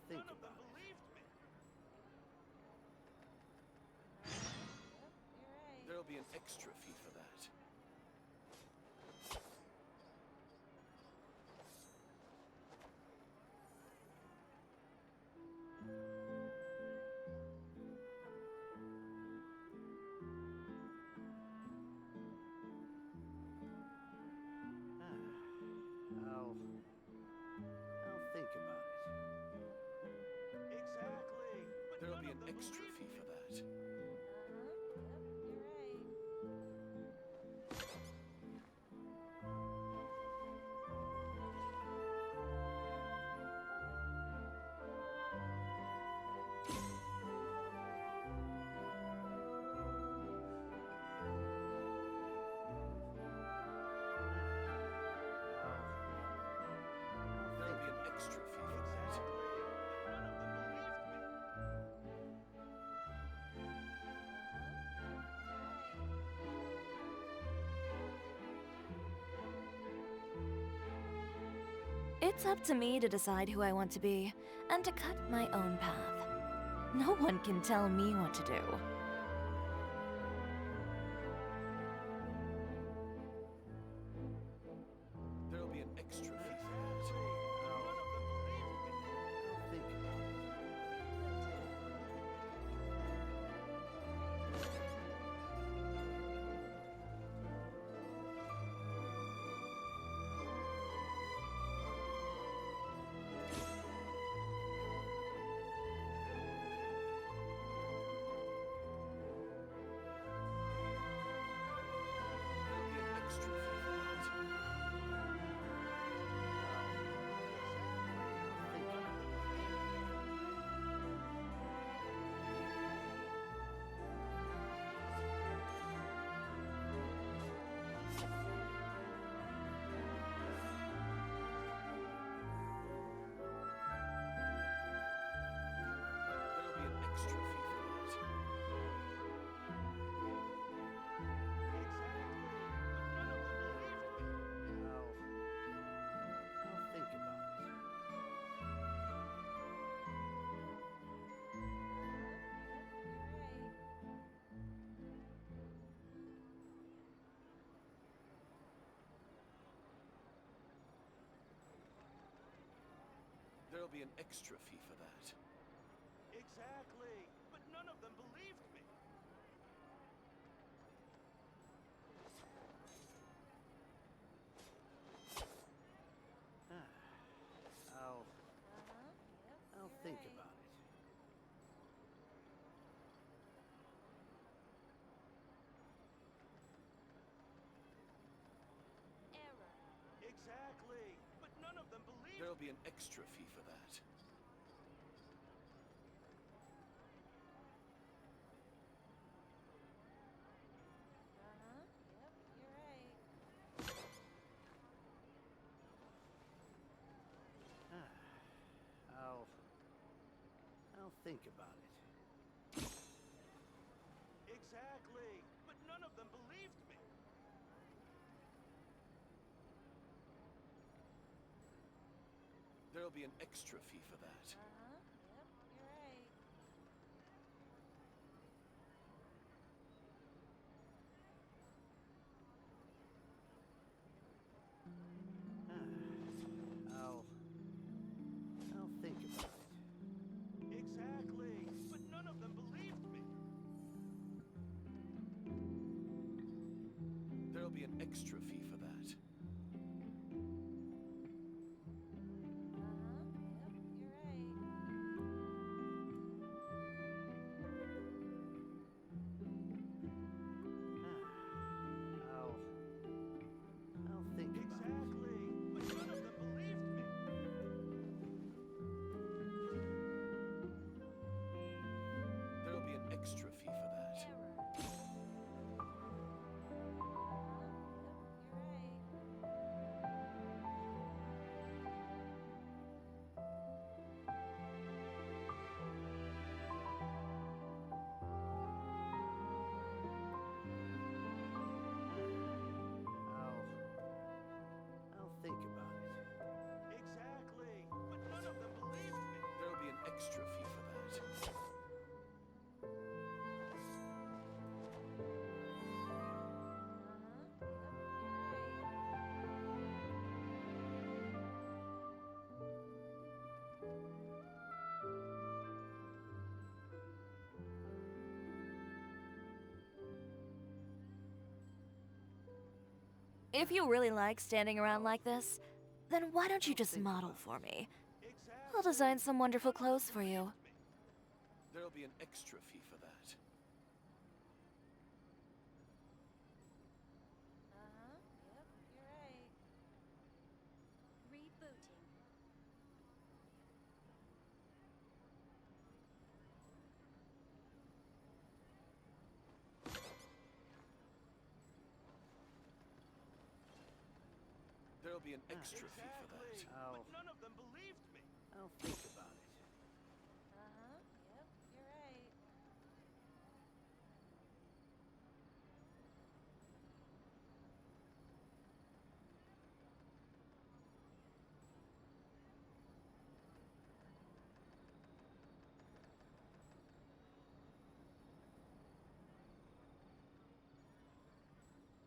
think none of them about it. believed me. You're right. There'll be an extra fee for that. I'll think about it. Exactly. But There'll none be of an them extra believed fee me. for that. Yep, you're right. There'll be an extra fee for that. Exactly. But none of them believed me. It's up to me to decide who I want to be and to cut my own path. No one can tell me what to do. There'll be an extra fee for that. But none of them believed me. I'll think about it. There'll be an extra fee for that. Exactly. But none of them believed me. There'll be an extra fee for that. Exactly. But none of them believed me. I'll think about it. There'll be an extra fee for that. Exactly. But none of them believed me. I'll You're think right. about it. Error. Exactly. But none of them believed There'll me. be an extra fee for that. Yep, you're right. I'll think about it. Exactly. But none of them believed me. There'll be an extra fee for that. Yep, you're right. I'll think about it. Exactly. But none of them believed me. There'll be an extra fee for that. Yep, you're right. I'll think about it. Exactly. But none of them believed me. There'll be an extra fee for that. Error. Yep, you're right. If you really like standing around like this, then why don't you just model for me? I'll design some wonderful clothes for you. There'll be an extra fee for that. Uh-huh. Yep, you're right. Rebooting. There'll be an extra fee for that. Exactly. But none of them believed me. I'll think about it. Uh-huh. Yep, you're right.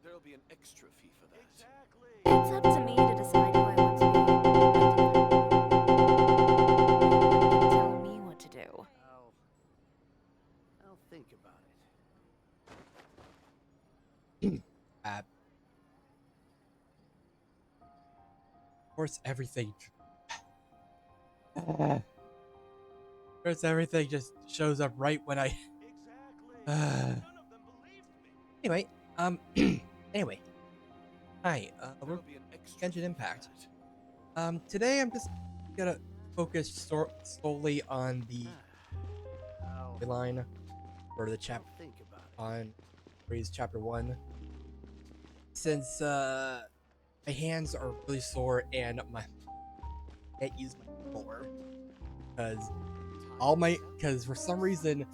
There'll be an extra fee for that. Exactly. It's up to me to decide who I want to be. No one can tell me what to do. I'll think about it. Of course, everything. Of course, everything just shows up right when I. Exactly. None of them believed me. Anyway, anyway. Hi, we're There'll be an extra Genshin fee for Impact. that. Today I'm just gonna focus solely on the I'll line for the chapter think about it. on Breeze Chapter 1. Since my hands are really sore and I can't use my controller because for some reason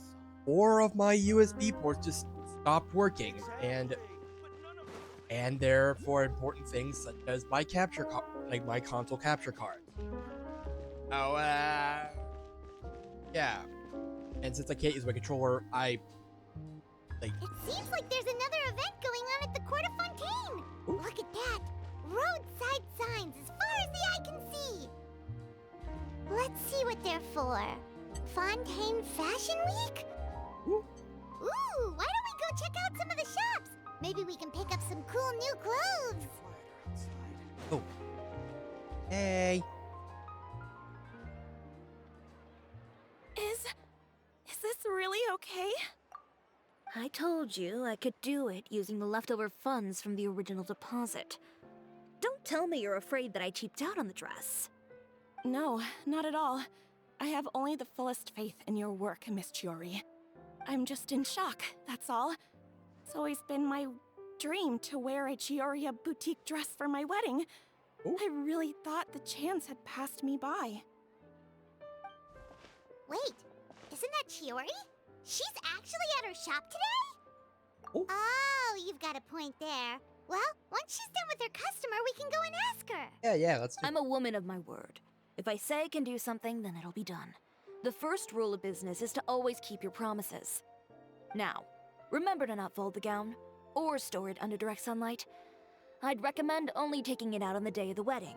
4 of my USB ports just stopped working, and Exactly. But none of them and they're for important things such as my my console capture card. Oh, yeah. And since I can't use my controller, It seems like there's another event going on at the Court of Fontaine. Ooh. Look at that. Roadside signs as far as the eye can see. Let's see what they're for. Fontaine Fashion Week? Ooh. Ooh, why don't we go check out some of the shops? Maybe we can pick up some cool new clothes. Quieter outside. Oh. Hey. Is this really okay? I told you I could do it using the leftover funds from the original deposit. Don't tell me you're afraid that I cheaped out on the dress. No, not at all. I have only the fullest faith in your work, Miss Chiori. I'm just in shock, that's all. It's always been my dream to wear a Chioria boutique dress for my wedding. Ooh. I really thought the chance had passed me by. Wait, isn't that Chiori? She's actually at her shop today? Oh. Oh, you've got a point there. Well, once she's done with her customer, we can go and ask her. Yeah, let's do I'm a woman of my word. If I say I can do something, then it'll be done. The first rule of business is to always keep your promises. Now, remember to not fold the gown, or store it under direct sunlight. I'd recommend only taking it out on the day of the wedding.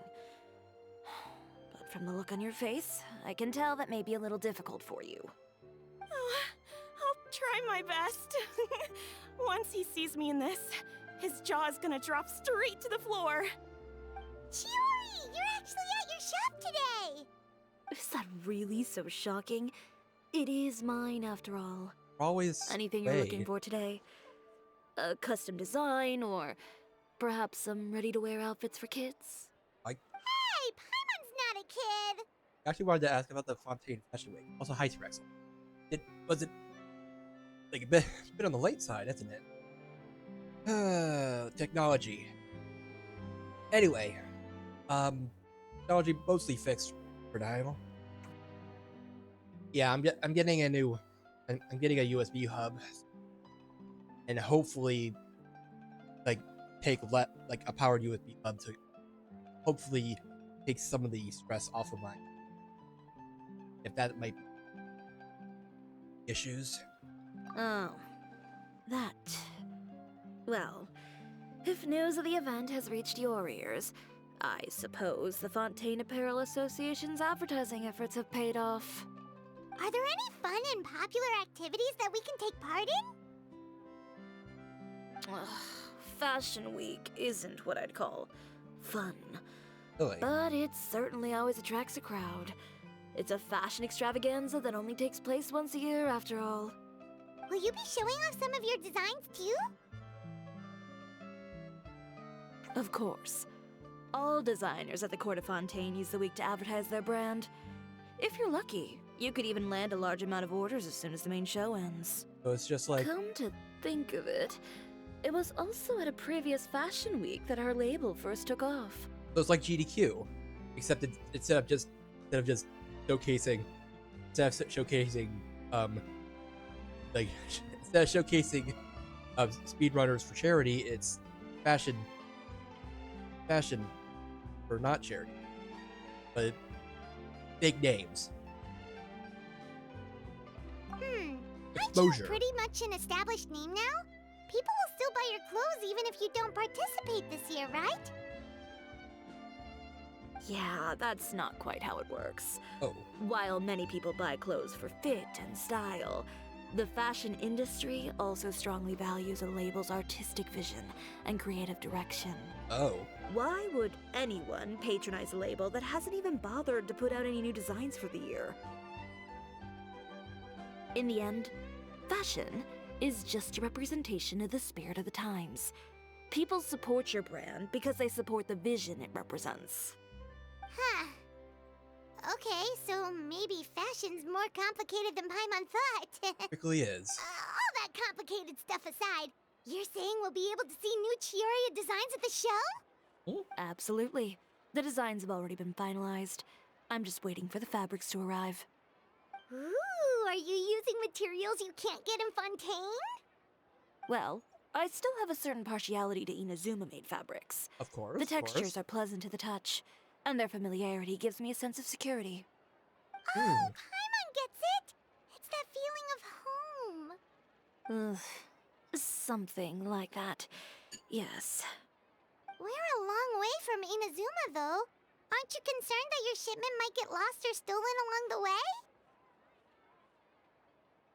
But from the look on your face, I can tell that may be a little difficult for you. Oh, I'll try my best. Once he sees me in this, his jaw is gonna drop straight to the floor. Chiori, you're actually at your shop today. Is that really so shocking? It is mine, after all. always Anything you're looking wait. for today? A custom design, or perhaps some ready-to-wear outfits for kids? Hey, Paimon's not a kid. I actually wanted to ask about the Fontaine Fashion Week. Also, hi, Rex. Was it like a bit on the late side, isn't it? Technology. Anyway, technology mostly fixed for now. Yeah, I'm getting a new, I'm getting a USB hub, and hopefully, like take like a powered USB hub to hopefully take some of the stress off of mine. If that might be issues. Oh, that. Well, if news of the event has reached your ears, I suppose the Fontaine Apparel Association's advertising efforts have paid off. Are there any fun and popular activities that we can take part in? Ugh, Fashion Week isn't what I'd call fun. Really? But it certainly always attracts a crowd. It's a fashion extravaganza that only takes place once a year, after all. Will you be showing off some of your designs too? Of course. All designers at the Court of Fontaine use the week to advertise their brand. If you're lucky, you could even land a large amount of orders as soon as the main show ends. So it's just like, Come to think of it, it was also at a previous Fashion Week that our label first took off. so it's like GDQ, except instead of just showcasing, like instead of showcasing speedrunners for charity, it's fashion for not charity, but big names. Aren't you Exposure. pretty much an established name now? People will still buy your clothes even if you don't participate this year, right? Yeah, that's not quite how it works. Oh, While many people buy clothes for fit and style, the fashion industry also strongly values a label's artistic vision and creative direction. oh, Why would anyone patronize a label that hasn't even bothered to put out any new designs for the year? In the end, fashion is just a representation of the spirit of the times. People support your brand because they support the vision it represents. Huh. Okay, so maybe fashion's more complicated than Paimon thought. typically is. All that complicated stuff aside, you're saying we'll be able to see new Chiori designs at the show? Absolutely. The designs have already been finalized. I'm just waiting for the fabrics to arrive. Ooh, are you using materials you can't get in Fontaine? Well, I still have a certain partiality to Inazuma-made fabrics. Of course. The of course. textures are pleasant to the touch, and their familiarity gives me a sense of security. Oh, Paimon gets it! It's that feeling of home. Ugh, something like that. Yes. We're a long way from Inazuma, though. Aren't you concerned that your shipment might get lost or stolen along the way?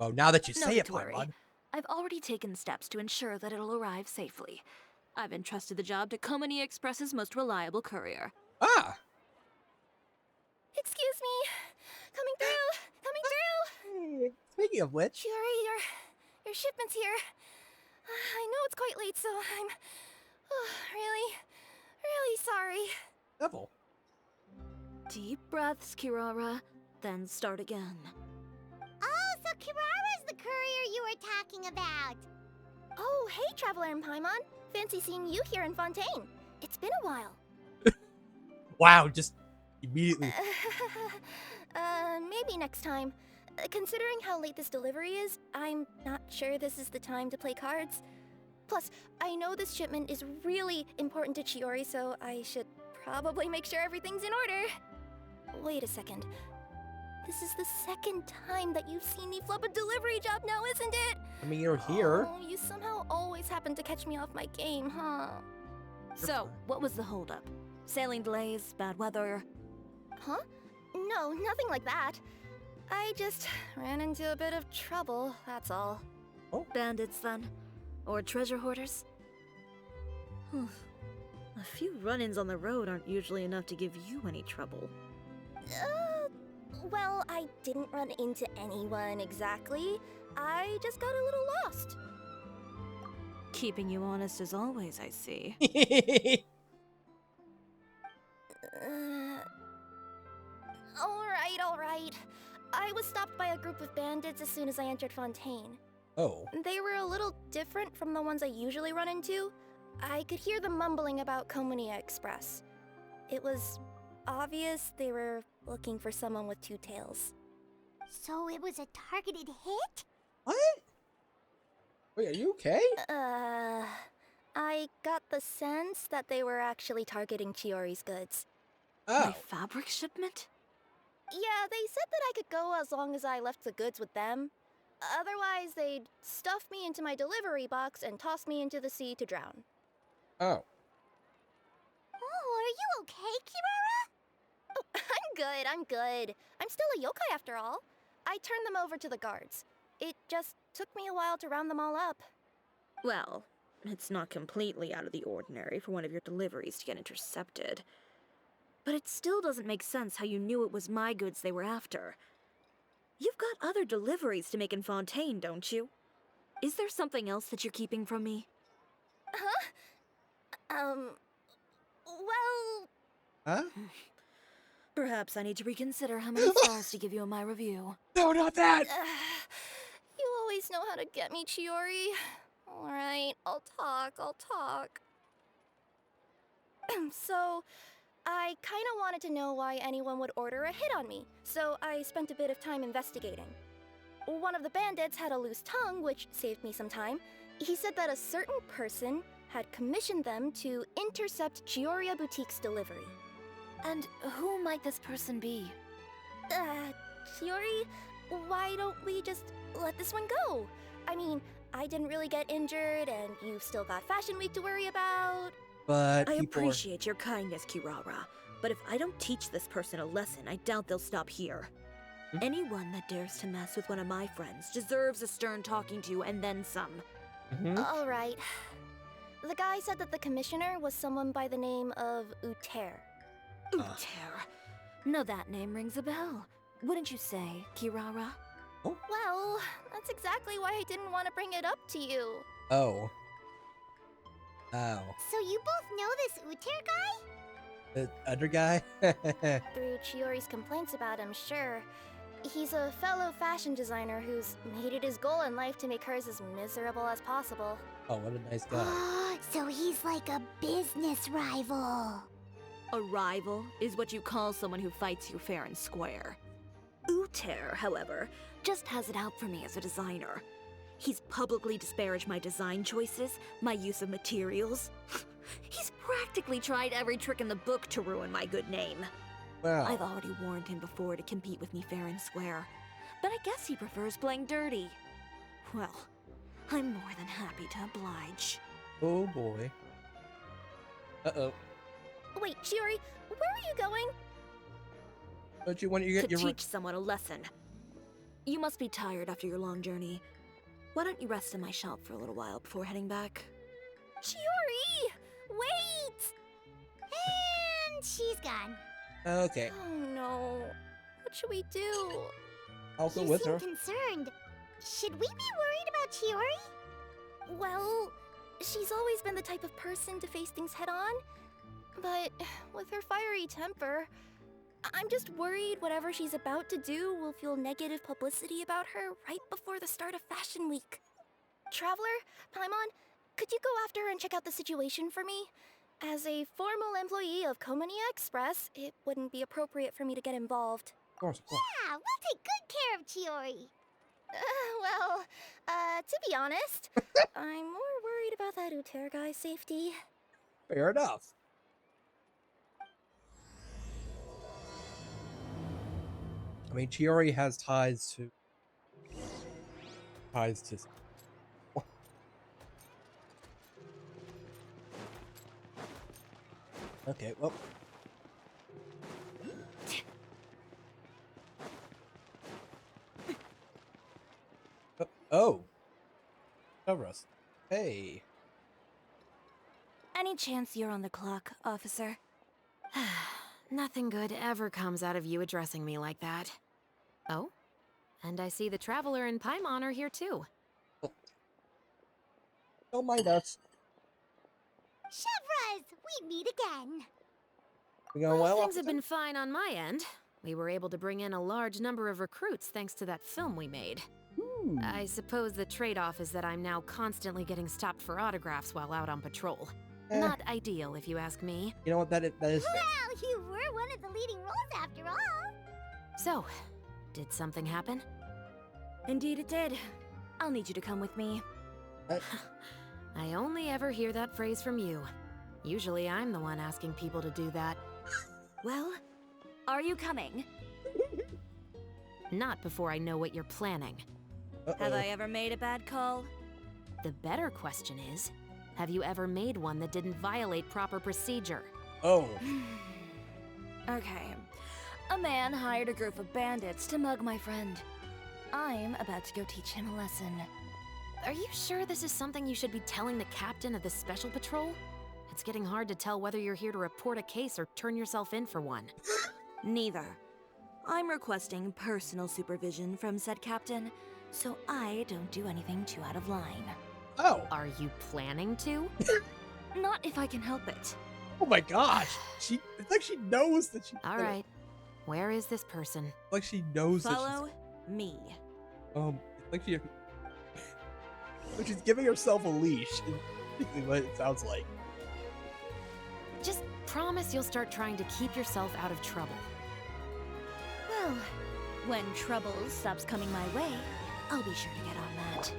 Oh, now that you No say need it, to worry. Paimon. I've already taken steps to ensure that it'll arrive safely. I've entrusted the job to Komani Express's most reliable courier. Ah! Excuse me. Coming through. Coming through. Speaking of which, Chiori, your shipment's here. I know it's quite late, so I'm really sorry. Neville. Deep breaths, Kirara, then start again. Oh, so Kirara's the courier you were talking about. Oh, hey, Traveler and Paimon. Fancy seeing you here in Fontaine. It's been a while. Wow, just immediately. Maybe next time. Considering how late this delivery is, I'm not sure this is the time to play cards. Plus, I know this shipment is really important to Chiori, so I should probably make sure everything's in order. Wait a second. This is the second time that you've seen me flub a delivery job now, isn't it? I mean, you're here. Oh, you somehow always happen to catch me off my game, huh? So, what was the holdup? Sailing delays, bad weather? Huh? No, nothing like that. I just ran into a bit of trouble, that's all. Bandits, then? Or treasure hoarders? A few run-ins on the road aren't usually enough to give you any trouble. Well, I didn't run into anyone exactly. I just got a little lost. Keeping you honest as always, I see. Alright. I was stopped by a group of bandits as soon as I entered Fontaine. Oh. They were a little different from the ones I usually run into. I could hear them mumbling about Komania Express. It was obvious they were looking for someone with two tails. So it was a targeted hit? What? Wait, are you okay? I got the sense that they were actually targeting Chiori's goods. Oh. My fabric shipment? Yeah, they said that I could go as long as I left the goods with them. Otherwise, they'd stuff me into my delivery box and toss me into the sea to drown. Oh. Oh, are you okay, Kirara? Oh, I'm good. I'm still a yokai after all. I turned them over to the guards. It just took me a while to round them all up. Well, it's not completely out of the ordinary for one of your deliveries to get intercepted. But it still doesn't make sense how you knew it was my goods they were after. You've got other deliveries to make in Fontaine, don't you? Is there something else that you're keeping from me? Well, Huh? Perhaps I need to reconsider how many stars to give you in my review. No, not that! you always know how to get me, Chiori. Alright, I'll talk. So, I kinda wanted to know why anyone would order a hit on me, so I spent a bit of time investigating. One of the bandits had a loose tongue, which saved me some time. He said that a certain person had commissioned them to intercept Chioria Boutique's delivery. And who might this person be? Chiori, why don't we just let this one go? I mean, I didn't really get injured, and you've still got Fashion Week to worry about. But I people appreciate your kindness, Kirara, but if I don't teach this person a lesson, I doubt they'll stop here. Anyone that dares to mess with one of my friends deserves a stern talking to and then some. Alright. The guy said that the commissioner was someone by the name of Uter. Uter. Now that name rings a bell. Wouldn't you say, Kirara? Well, that's exactly why I didn't want to bring it up to you. Oh. Oh. So you both know this Uter guy? The other guy? Through Chiori's complaints about him, sure. He's a fellow fashion designer who's made it his goal in life to make hers as miserable as possible. Oh, what a nice guy. So he's like a business rival. A rival is what you call someone who fights you fair and square. Uter, however, just has it out for me as a designer. He's publicly disparaged my design choices, my use of materials. He's practically tried every trick in the book to ruin my good name. Wow. I've already warned him before to compete with me fair and square, but I guess he prefers playing dirty. Well, I'm more than happy to oblige. Oh boy. Uh-oh. Wait, Chiori, where are you going? Don't you want to get To your... teach someone a lesson. You must be tired after your long journey. Why don't you rest in my shop for a little while before heading back? Chiori! Wait! And she's gone. Okay, Oh no. What should we do? I'll go You with seem her. concerned. Should we be worried about Chiori? Well, she's always been the type of person to face things head on. But with her fiery temper, I'm just worried whatever she's about to do will fuel negative publicity about her right before the start of Fashion Week. Traveler, Paimon, could you go after her and check out the situation for me? As a formal employee of Komania Express, it wouldn't be appropriate for me to get involved. Of course, of course. Yeah, we'll take good care of Chiori. To be honest, I'm more worried about that Uter guy's safety. Fair enough. I mean, Chiori has ties to... Okay, well... Oh! Cover us. Hey! Any chance you're on the clock, officer? Nothing good ever comes out of you addressing me like that. Oh? And I see the Traveler and Paimon are here too. Don't mind us. Chevras, we meet again. We going well? Things have officer? been fine on my end. We were able to bring in a large number of recruits thanks to that film we made. Ooh. I suppose the trade-off is that I'm now constantly getting stopped for autographs while out on patrol. Not ideal, if you ask me. You know what, that is fair. Well, you were one of the leading roles after all. So, did something happen? Indeed it did. I'll need you to come with me. I only ever hear that phrase from you. Usually I'm the one asking people to do that. Well, are you coming? Not before I know what you're planning. Have I ever made a bad call? The better question is, have you ever made one that didn't violate proper procedure? Oh. Okay. A man hired a group of bandits to mug my friend. I'm about to go teach him a lesson. Are you sure this is something you should be telling the captain of the Special Patrol? It's getting hard to tell whether you're here to report a case or turn yourself in for one. Neither. I'm requesting personal supervision from said captain, so I don't do anything too out of line. Oh. Are you planning to? Not if I can help it. Oh my gosh. It's like she knows that she. All right. Where is this person? Like she knows Follow me. it's like she. Like she's giving herself a leash. Is basically what it sounds like. Just promise you'll start trying to keep yourself out of trouble. Well, when trouble stops coming my way, I'll be sure to get on that.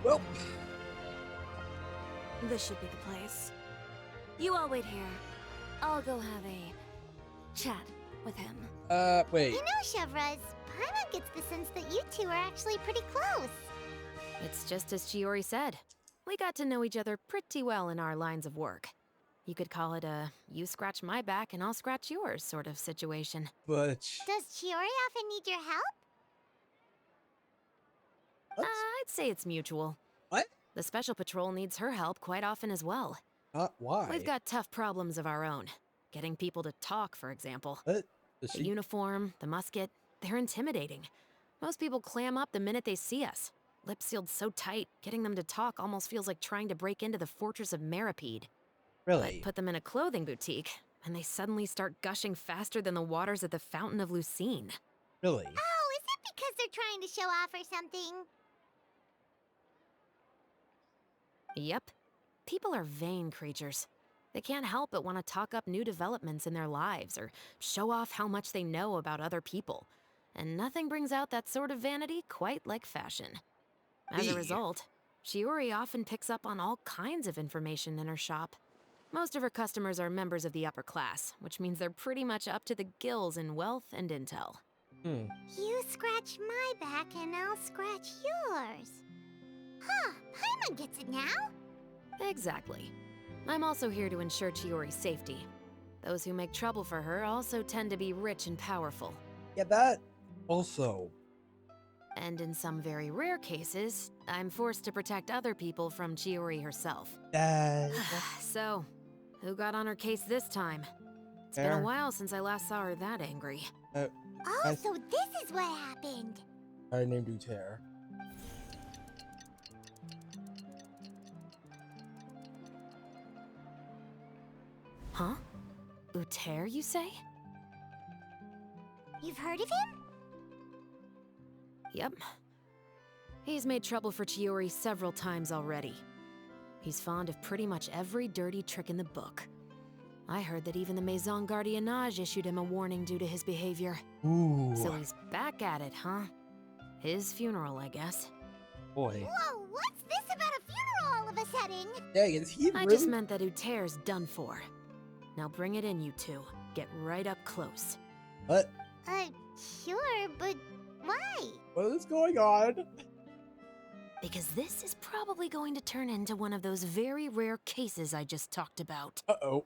Well, This should be the place. You all wait here. I'll go have a chat with him. wait. You know, Chevraz, Paimon gets the sense that you two are actually pretty close. It's just as Chiori said. We got to know each other pretty well in our lines of work. You could call it a you scratch my back and I'll scratch yours sort of situation. But Does Chiori often need your help? I'd say it's mutual. What? The Special Patrol needs her help quite often as well. Why? We've got tough problems of our own. Getting people to talk, for example. What? Does The she? uniform, the musket, they're intimidating. Most people clam up the minute they see us. Lips sealed so tight, getting them to talk almost feels like trying to break into the fortress of Meripede. Really? Put them in a clothing boutique, and they suddenly start gushing faster than the waters at the Fountain of Lucine. Really? Oh, is it because they're trying to show off or something? Yep. People are vain creatures. They can't help but want to talk up new developments in their lives or show off how much they know about other people. And nothing brings out that sort of vanity quite like fashion. As a Eee. result, Chiori often picks up on all kinds of information in her shop. Most of her customers are members of the upper class, which means they're pretty much up to the gills in wealth and intel. You scratch my back and I'll scratch yours. Huh, Paimon gets it now. Exactly. I'm also here to ensure Chiori's safety. Those who make trouble for her also tend to be rich and powerful. Yeah, that also. And in some very rare cases, I'm forced to protect other people from Chiori herself. That. So, who got on her case this time? It's been Fair. a while since I last saw her that angry. Oh, I- so this is what happened. I named Uter. Huh? Uter, you say? You've heard of him? Yep. He's made trouble for Chiori several times already. He's fond of pretty much every dirty trick in the book. I heard that even the Maison Gardiennage issued him a warning due to his behavior. Ooh. So he's back at it, huh? His funeral, I guess. Boy. Whoa, what's this about a funeral all of a sudden? Dang, is he I really? just meant that Uter's done for. Now bring it in, you two. Get right up close. What? Sure, but why? What is going on? Because this is probably going to turn into one of those very rare cases I just talked about. Uh-oh.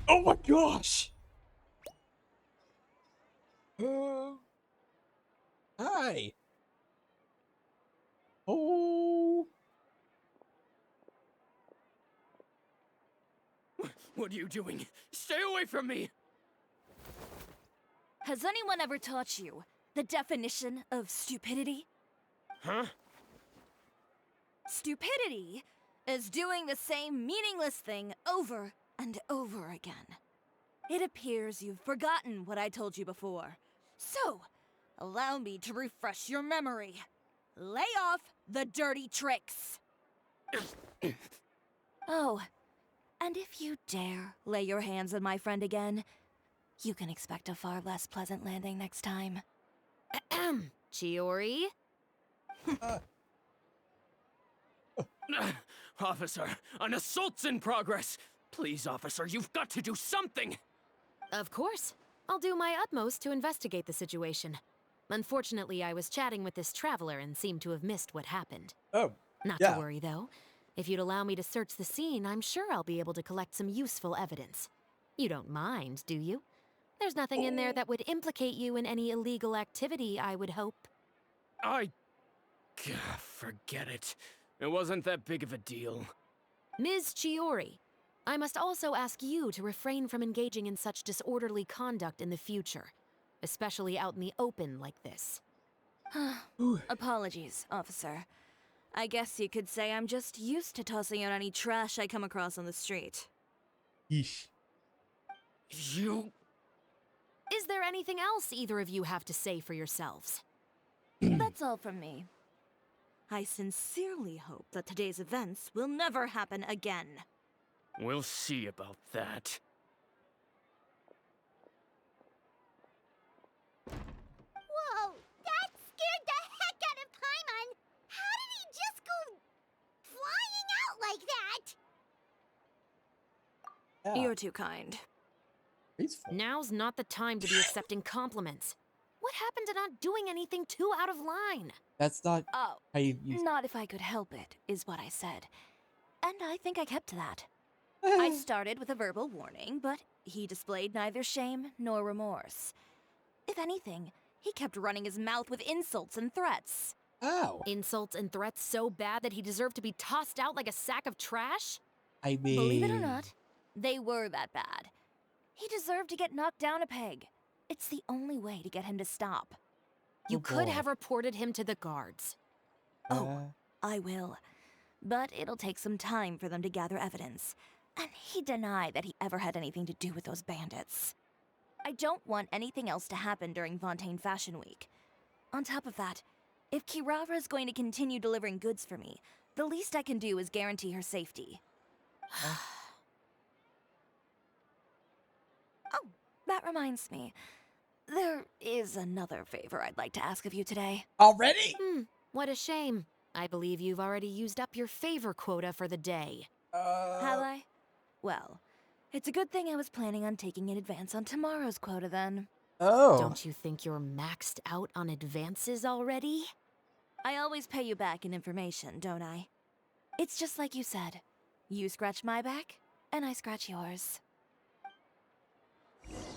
Oh my gosh! Hi. Oh. What are you doing? Stay away from me! Has anyone ever taught you the definition of stupidity? Huh? Stupidity is doing the same meaningless thing over and over again. It appears you've forgotten what I told you before. So, allow me to refresh your memory. Lay off the dirty tricks. Oh, and if you dare lay your hands on my friend again, you can expect a far less pleasant landing next time. Ahem. Chiori? Officer, an assault's in progress! Please, officer, you've got to do something! Of course. I'll do my utmost to investigate the situation. Unfortunately, I was chatting with this traveler and seemed to have missed what happened. Oh. Not Yeah. to worry, though. If you'd allow me to search the scene, I'm sure I'll be able to collect some useful evidence. You don't mind, do you? There's nothing in there that would implicate you in any illegal activity, I would hope. Forget it. It wasn't that big of a deal. Ms. Chiori, I must also ask you to refrain from engaging in such disorderly conduct in the future, especially out in the open like this. Apologies, officer. I guess you could say I'm just used to tossing out any trash I come across on the street. Yeesh. You... Is there anything else either of you have to say for yourselves? That's all from me. I sincerely hope that today's events will never happen again. We'll see about that. Whoa, that scared the heck out of Paimon! How did he just go flying out like that? Yeah, You're too kind. graceful. Now's not the time to be accepting compliments. What happened to not doing anything too out of line? That's not Oh, how you use. not if I could help it, is what I said. And I think I kept to that. I started with a verbal warning, but he displayed neither shame nor remorse. If anything, he kept running his mouth with insults and threats. Ow. Insults and threats so bad that he deserved to be tossed out like a sack of trash? I mean, Believe it or not, they were that bad. He deserved to get knocked down a peg. It's the only way to get him to stop. You Oh, could boy. have reported him to the guards. Oh, I will. But it'll take some time for them to gather evidence. And he denied that he ever had anything to do with those bandits. I don't want anything else to happen during Fontaine Fashion Week. On top of that, if Kirara is going to continue delivering goods for me, the least I can do is guarantee her safety. Oh, that reminds me. There is another favor I'd like to ask of you today. already? What a shame. I believe you've already used up your favor quota for the day. Have I? Well, it's a good thing I was planning on taking an advance on tomorrow's quota then. Oh. Don't you think you're maxed out on advances already? I always pay you back in information, don't I? It's just like you said. You scratch my back, and I scratch yours.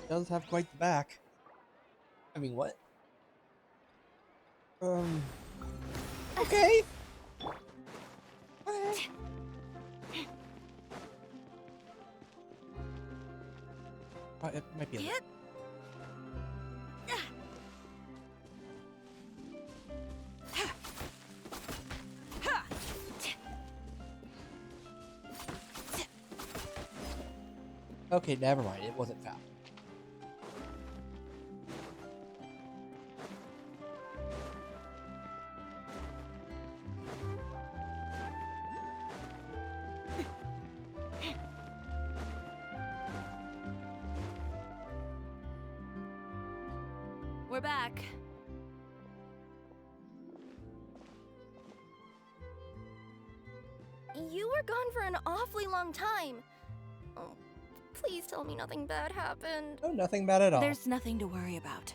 Does have quite the back. I mean, what? Okay. Okay. It might be a little. Okay, never mind. It wasn't foul. We're back. You were gone for an awfully long time. Oh, please tell me nothing bad happened. Oh, nothing bad at all. There's nothing to worry about.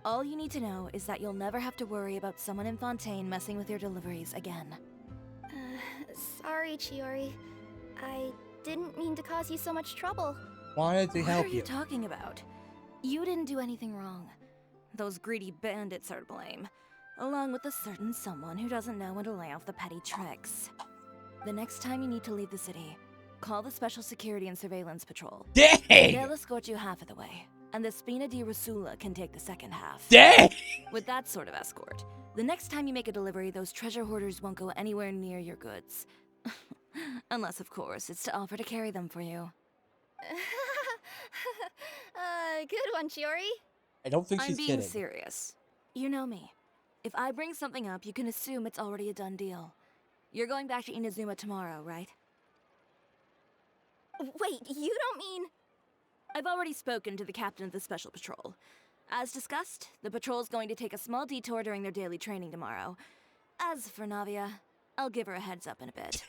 All you need to know is that you'll never have to worry about someone in Fontaine messing with your deliveries again. Sorry, Chiori. I didn't mean to cause you so much trouble. Wanted to What help are you talking about? You didn't do anything wrong. Those greedy bandits are to blame, along with a certain someone who doesn't know when to lay off the petty tricks. The next time you need to leave the city, call the Special Security and Surveillance Patrol. Dang! They'll escort you half of the way, and the Spina di Rusula can take the second half. Dang! With that sort of escort, the next time you make a delivery, those treasure hoarders won't go anywhere near your goods. Unless, of course, it's to offer to carry them for you. Good one, Chiori. I don't think I'm she's being kidding. serious. You know me. If I bring something up, you can assume it's already a done deal. You're going back to Inazuma tomorrow, right? Wait, you don't mean... I've already spoken to the captain of the Special Patrol. As discussed, the patrol's going to take a small detour during their daily training tomorrow. As for Navia, I'll give her a heads up in a bit.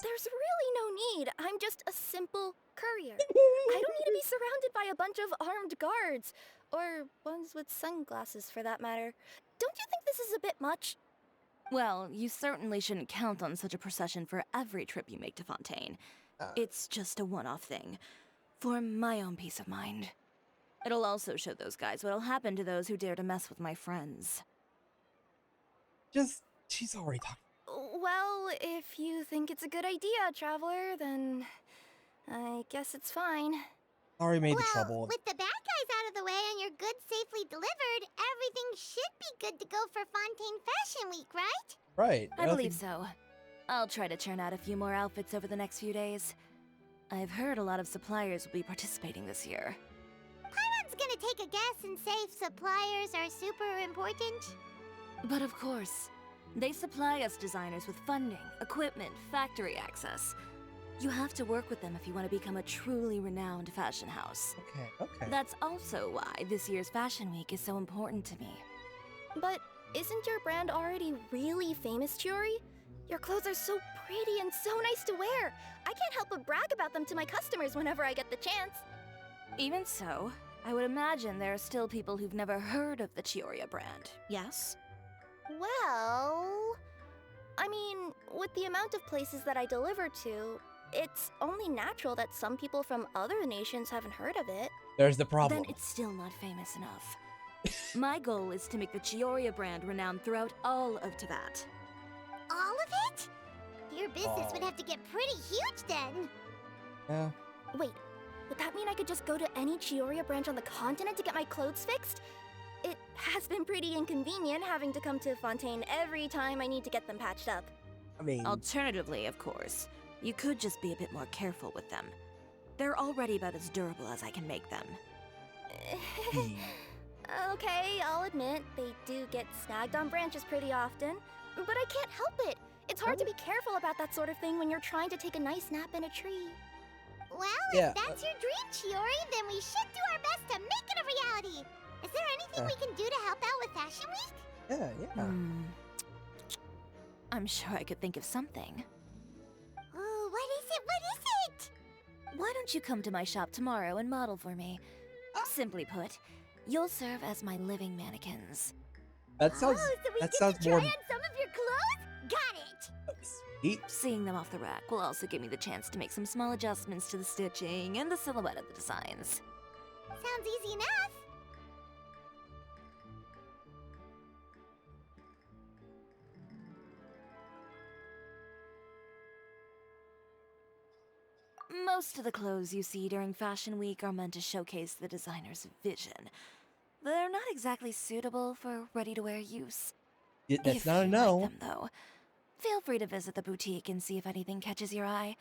There's really no need. I'm just a simple courier. I don't need to be surrounded by a bunch of armed guards. Or ones with sunglasses, for that matter. Don't you think this is a bit much? Well, you certainly shouldn't count on such a procession for every trip you make to Fontaine. It's just a one-off thing, for my own peace of mind. It'll also show those guys what'll happen to those who dare to mess with my friends. She's already talking. Well, if you think it's a good idea, Traveler, then I guess it's fine. Already made the trouble. With the bad guys out of the way and your goods safely delivered, everything should be good to go for Fontaine Fashion Week, right? Right. I believe so. I'll try to churn out a few more outfits over the next few days. I've heard a lot of suppliers will be participating this year. Paimon's gonna take a guess and say suppliers are super important. But of course, they supply us designers with funding, equipment, factory access. You have to work with them if you want to become a truly renowned fashion house. Okay. That's also why this year's Fashion Week is so important to me. But isn't your brand already really famous, Chiori? Your clothes are so pretty and so nice to wear. I can't help but brag about them to my customers whenever I get the chance. Even so, I would imagine there are still people who've never heard of the Chiori brand, yes? Well, I mean, with the amount of places that I deliver to, it's only natural that some people from other nations haven't heard of it. There's the problem. Then it's still not famous enough. My goal is to make the Chiori brand renowned throughout all of Teyvat. All of it? Your business would have to get pretty huge then. Yeah. Wait, would that mean I could just go to any Chiori branch on the continent to get my clothes fixed? It has been pretty inconvenient having to come to Fontaine every time I need to get them patched up. I mean, Alternatively, of course, you could just be a bit more careful with them. They're already about as durable as I can make them. Okay, I'll admit, they do get snagged on branches pretty often, but I can't help it. It's hard to be careful about that sort of thing when you're trying to take a nice nap in a tree. Well, Yeah, if that's your dream, Chiori, then we should do our best to make it a reality. Is there anything we can do to help out with Fashion Week? yeah. I'm sure I could think of something. Oh, what is it? What is it? Why don't you come to my shop tomorrow and model for me? Simply put, you'll serve as my living mannequins. That sounds. Oh, so we that get sounds to more. try on some of your clothes? Got it. Sweet. Seeing them off the rack will also give me the chance to make some small adjustments to the stitching and the silhouette of the designs. Sounds easy enough. Most of the clothes you see during Fashion Week are meant to showcase the designer's vision. They're not exactly suitable for ready-to-wear use. That's If not a you no. like them, though, feel free to visit the boutique and see if anything catches your eye.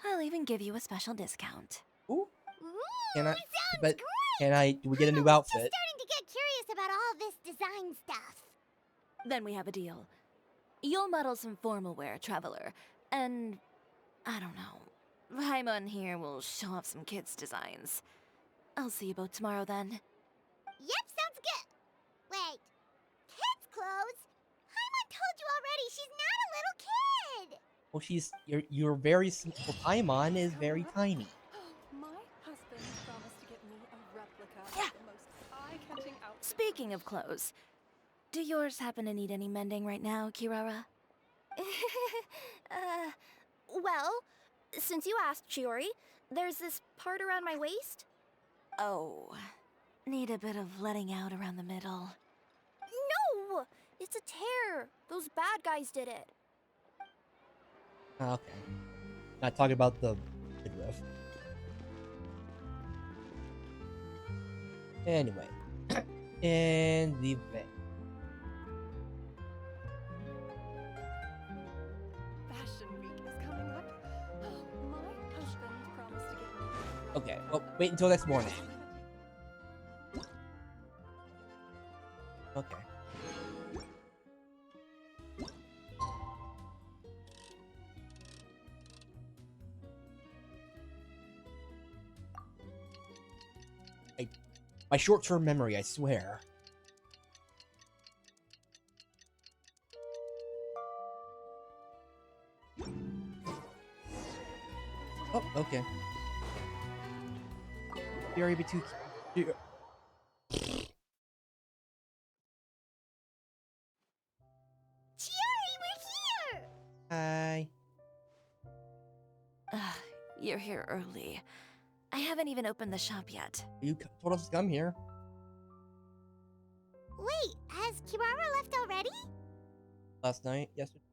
I'll even give you a special discount. Ooh. Ooh, Can I? sounds But great. can I? Do we get a new I'm outfit? just starting to get curious about all this design stuff. Then we have a deal. You'll model some formal wear, Traveler, and I don't know. Paimon here will show off some kids' designs. I'll see you both tomorrow then. Yep, sounds good. Wait, kids' clothes? Paimon told you already, she's not a little kid. Well, you're very simple. Paimon is very tiny. My husband promised to get me a replica of the most eye-catching outfit. Speaking of clothes, do yours happen to need any mending right now, Kirara? Well, since you asked, Chiori, there's this part around my waist. Oh, need a bit of letting out around the middle. No! It's a tear. Those bad guys did it. Okay. Not talking about the midriff. Anyway. And the event. Fashion Week is coming up. My husband promised to get me a replica Okay, well, wait until next morning. Okay. My short-term memory, I swear. Oh, okay. Very be too. Chiori, You're here early. I haven't even opened the shop yet. You told us to come here Wait, has Kirara left already? last night, yesterday.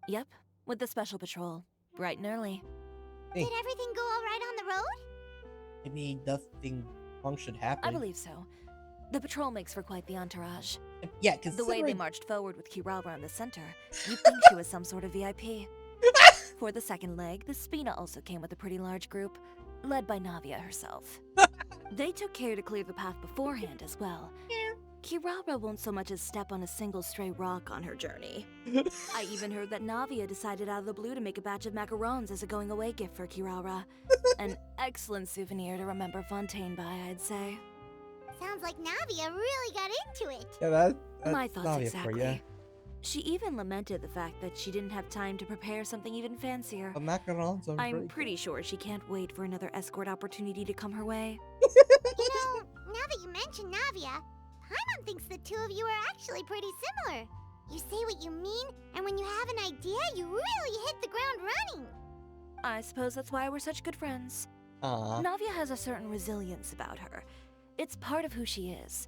Yep, with the special patrol. Bright and early. Hey. Did everything go all right on the road? Maybe nothing wrong should happen. I believe so. The patrol makes for quite the entourage. Yeah, The way they considering... marched forward with Kirara in the center, you'd think she was some sort of VIP. For the second leg, the Spina also came with a pretty large group, led by Navia herself. They took care to clear the path beforehand as well. Kirara won't so much as step on a single stray rock on her journey. I even heard that Navia decided out of the blue to make a batch of macarons as a going-away gift for Kirara. An excellent souvenir to remember Fontaine by, I'd say. Sounds like Navia really got into it. Yeah, that's My thoughts Navia exactly. for ya. She even lamented the fact that she didn't have time to prepare something even fancier. The macarons are I'm very pretty sure she can't wait for another escort opportunity to come her way. You know, now that you mention Navia, Paimon thinks the two of you are actually pretty similar. You say what you mean, and when you have an idea, you really hit the ground running. I suppose that's why we're such good friends. Aww. Navia has a certain resilience about her. It's part of who she is.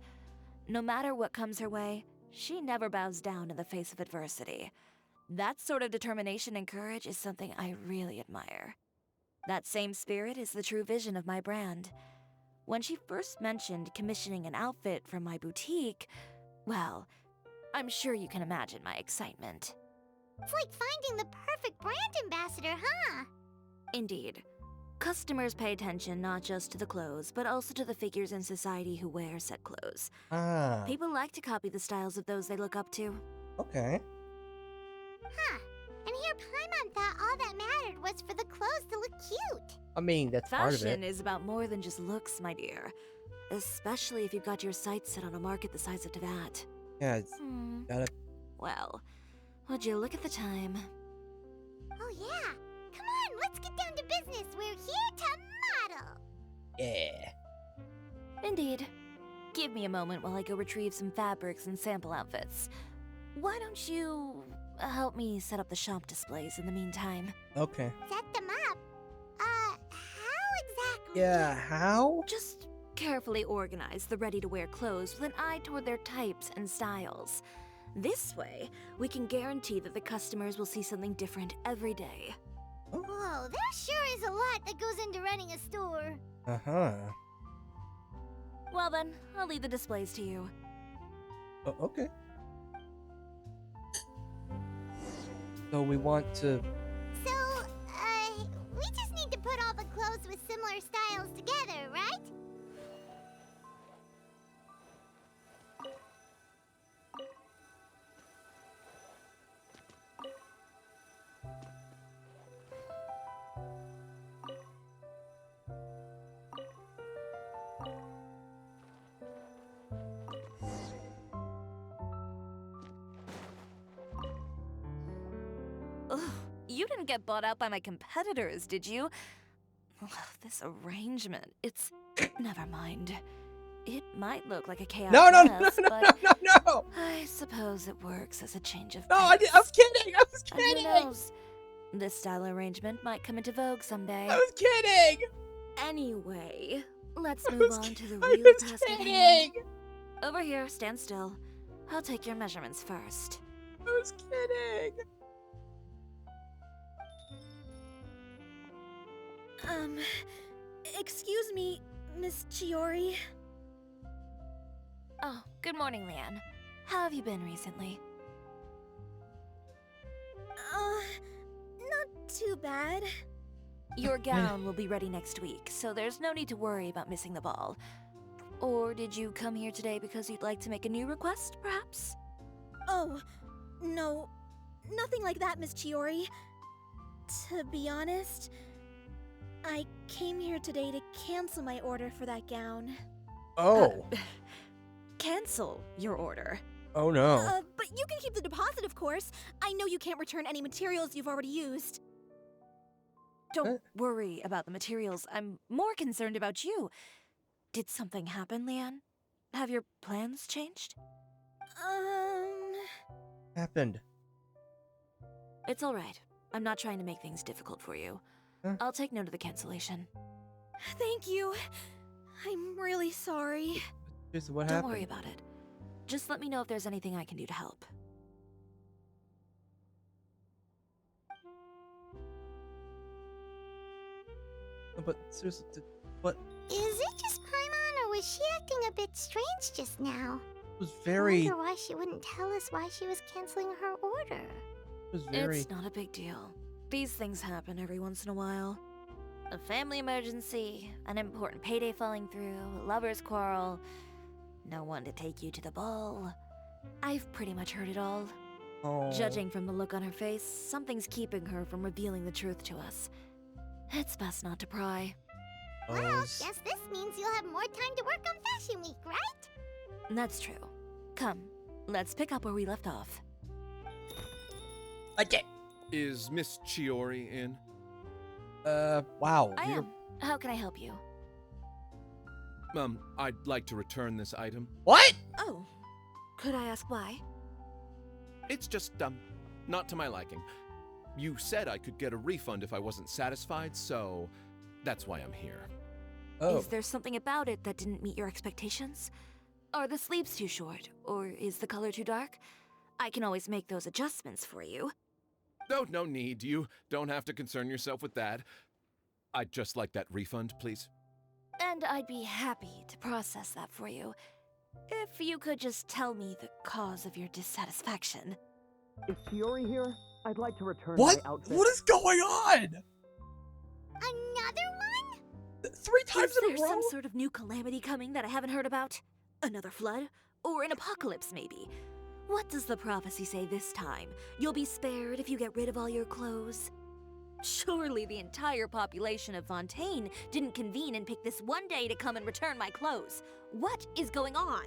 No matter what comes her way, she never bows down in the face of adversity. That sort of determination and courage is something I really admire. That same spirit is the true vision of my brand. When she first mentioned commissioning an outfit from my boutique, well, I'm sure you can imagine my excitement. It's like finding the perfect brand ambassador, huh? Indeed. Customers pay attention not just to the clothes, but also to the figures in society who wear said clothes. Ah. People like to copy the styles of those they look up to. Okay. Huh. And here Paimon thought all that mattered was for the clothes to look cute. I mean, that's part of Fashion it. is about more than just looks, my dear. Especially if you've got your sights set on a market the size of Teyvat. Yeah, it's gotta. Well, would you look at the time? Oh yeah. Come on, let's get down to business. We're here to model. Yeah. Indeed. Give me a moment while I go retrieve some fabrics and sample outfits. Why don't you help me set up the shop displays in the meantime? Okay. Set them up. How exactly? Yeah, how? Just carefully organize the ready-to-wear clothes with an eye toward their types and styles. This way, we can guarantee that the customers will see something different every day. Whoa, there sure is a lot that goes into running a store. Uh-huh. Well then, I'll leave the displays to you. Oh, okay. So we want to... So, we just need to put all the clothes with similar styles together, right? Ugh, you didn't get bought out by my competitors, did you? Ugh, this arrangement, it's... Never mind. It might look like a chaotic mess, but no! I suppose it works as a change of No, pace. I was kidding! I was And who kidding! knows? This style arrangement might come into vogue someday. I was kidding! Anyway, let's I move was on ki- to the I real was task at hand. kidding! Over here, stand still. I'll take your measurements first. I was kidding! Excuse me, Miss Chiori. Oh, good morning, Leanne. How have you been recently? Not too bad. Your gown will be ready next week, so there's no need to worry about missing the ball. Or did you come here today because you'd like to make a new request, perhaps? Oh, no. Nothing like that, Miss Chiori. To be honest, I came here today to cancel my order for that gown. Oh. Cancel your order. Oh no. But you can keep the deposit, of course. I know you can't return any materials you've already used. Don't worry about the materials. I'm more concerned about you. Did something happen, Leanne? Have your plans changed? Happened. It's all right. I'm not trying to make things difficult for you. Huh? I'll take note of the cancellation. Thank you. I'm really sorry. Seriously, what Don't happened? worry about it. Just let me know if there's anything I can do to help. No, but seriously, what Is it just Paimon, or was she acting a bit strange just now? was I very wonder why she wouldn't tell us why she was canceling her order. was very It's not a big deal. These things happen every once in a while. A family emergency, an important payday falling through, a lover's quarrel, no one to take you to the ball. I've pretty much heard it all. oh. Judging from the look on her face, something's keeping her from revealing the truth to us. It's best not to pry. Well, Those- guess this means you'll have more time to work on Fashion Week, right? That's true. Come, let's pick up where we left off. Okay. Is Miss Chiori in? Wow. I you're- am. How can I help you? I'd like to return this item. What? Oh, could I ask why? It's just, not to my liking. You said I could get a refund if I wasn't satisfied, so that's why I'm here. Oh. Is there something about it that didn't meet your expectations? Are the sleeves too short, or is the color too dark? I can always make those adjustments for you. Oh, no need. You don't have to concern yourself with that. I'd just like that refund, please. And I'd be happy to process that for you. If you could just tell me the cause of your dissatisfaction. Is Chiori here? I'd like to return What? my outfit. What is going on? Another one? 3 times Is in there a row? some sort of new calamity coming that I haven't heard about? Another flood? Or an apocalypse, maybe? What does the prophecy say this time? You'll be spared if you get rid of all your clothes? Surely the entire population of Fontaine didn't convene and pick this one day to come and return my clothes. What is going on?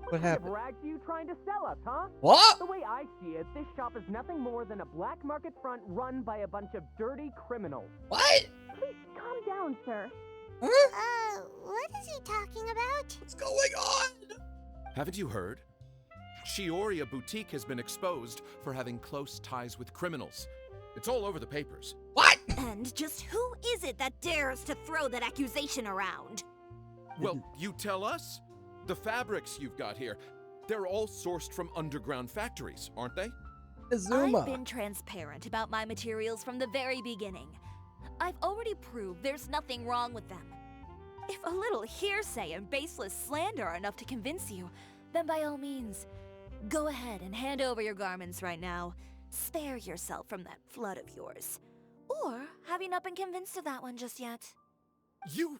What happened? Bragged to you trying to sell us, huh? What? The way I see it, this shop is nothing more than a black market front run by a bunch of dirty criminals. What? Please calm down, sir. Huh? What is he talking about? What's going on? Haven't you heard? Chiori Boutique has been exposed for having close ties with criminals. It's all over the papers. What? And just who is it that dares to throw that accusation around? Well, you tell us. The fabrics you've got here, they're all sourced from underground factories, aren't they? Azuma. I've been transparent about my materials from the very beginning. I've already proved there's nothing wrong with them. If a little hearsay and baseless slander are enough to convince you, then by all means, go ahead and hand over your garments right now. Spare yourself from that flood of yours. Or have you not been convinced of that one just yet? You...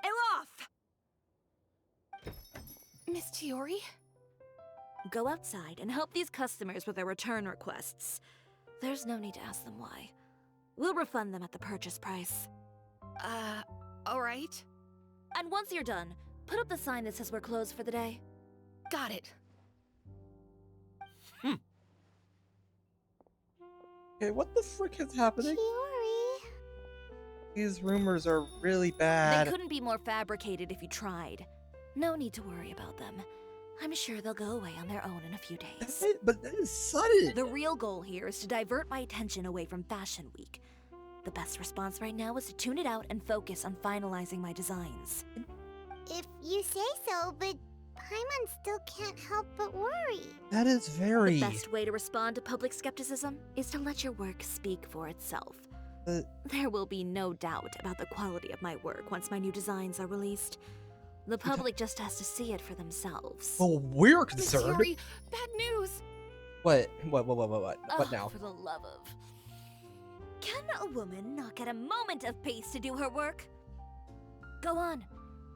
Elof! Miss Chiori? Go outside and help these customers with their return requests. There's no need to ask them why. We'll refund them at the purchase price. Alright. And once you're done, put up the sign that says we're closed for the day. Got it. Okay, what the frick is happening? Chiori. These rumors are really bad. They couldn't be more fabricated if you tried. No need to worry about them. I'm sure they'll go away on their own in a few days. But that is sudden. The real goal here is to divert my attention away from Fashion Week. The best response right now is to tune it out and focus on finalizing my designs. If you say so, but Paimon still can't help but worry. That is very. The best way to respond to public skepticism is to let your work speak for itself. There will be no doubt about the quality of my work once my new designs are released. The public just has to see it for themselves. Well, we're Miss concerned. Chiori, bad news. What? What now? For the love of... Can a woman not get a moment of peace to do her work? Go on.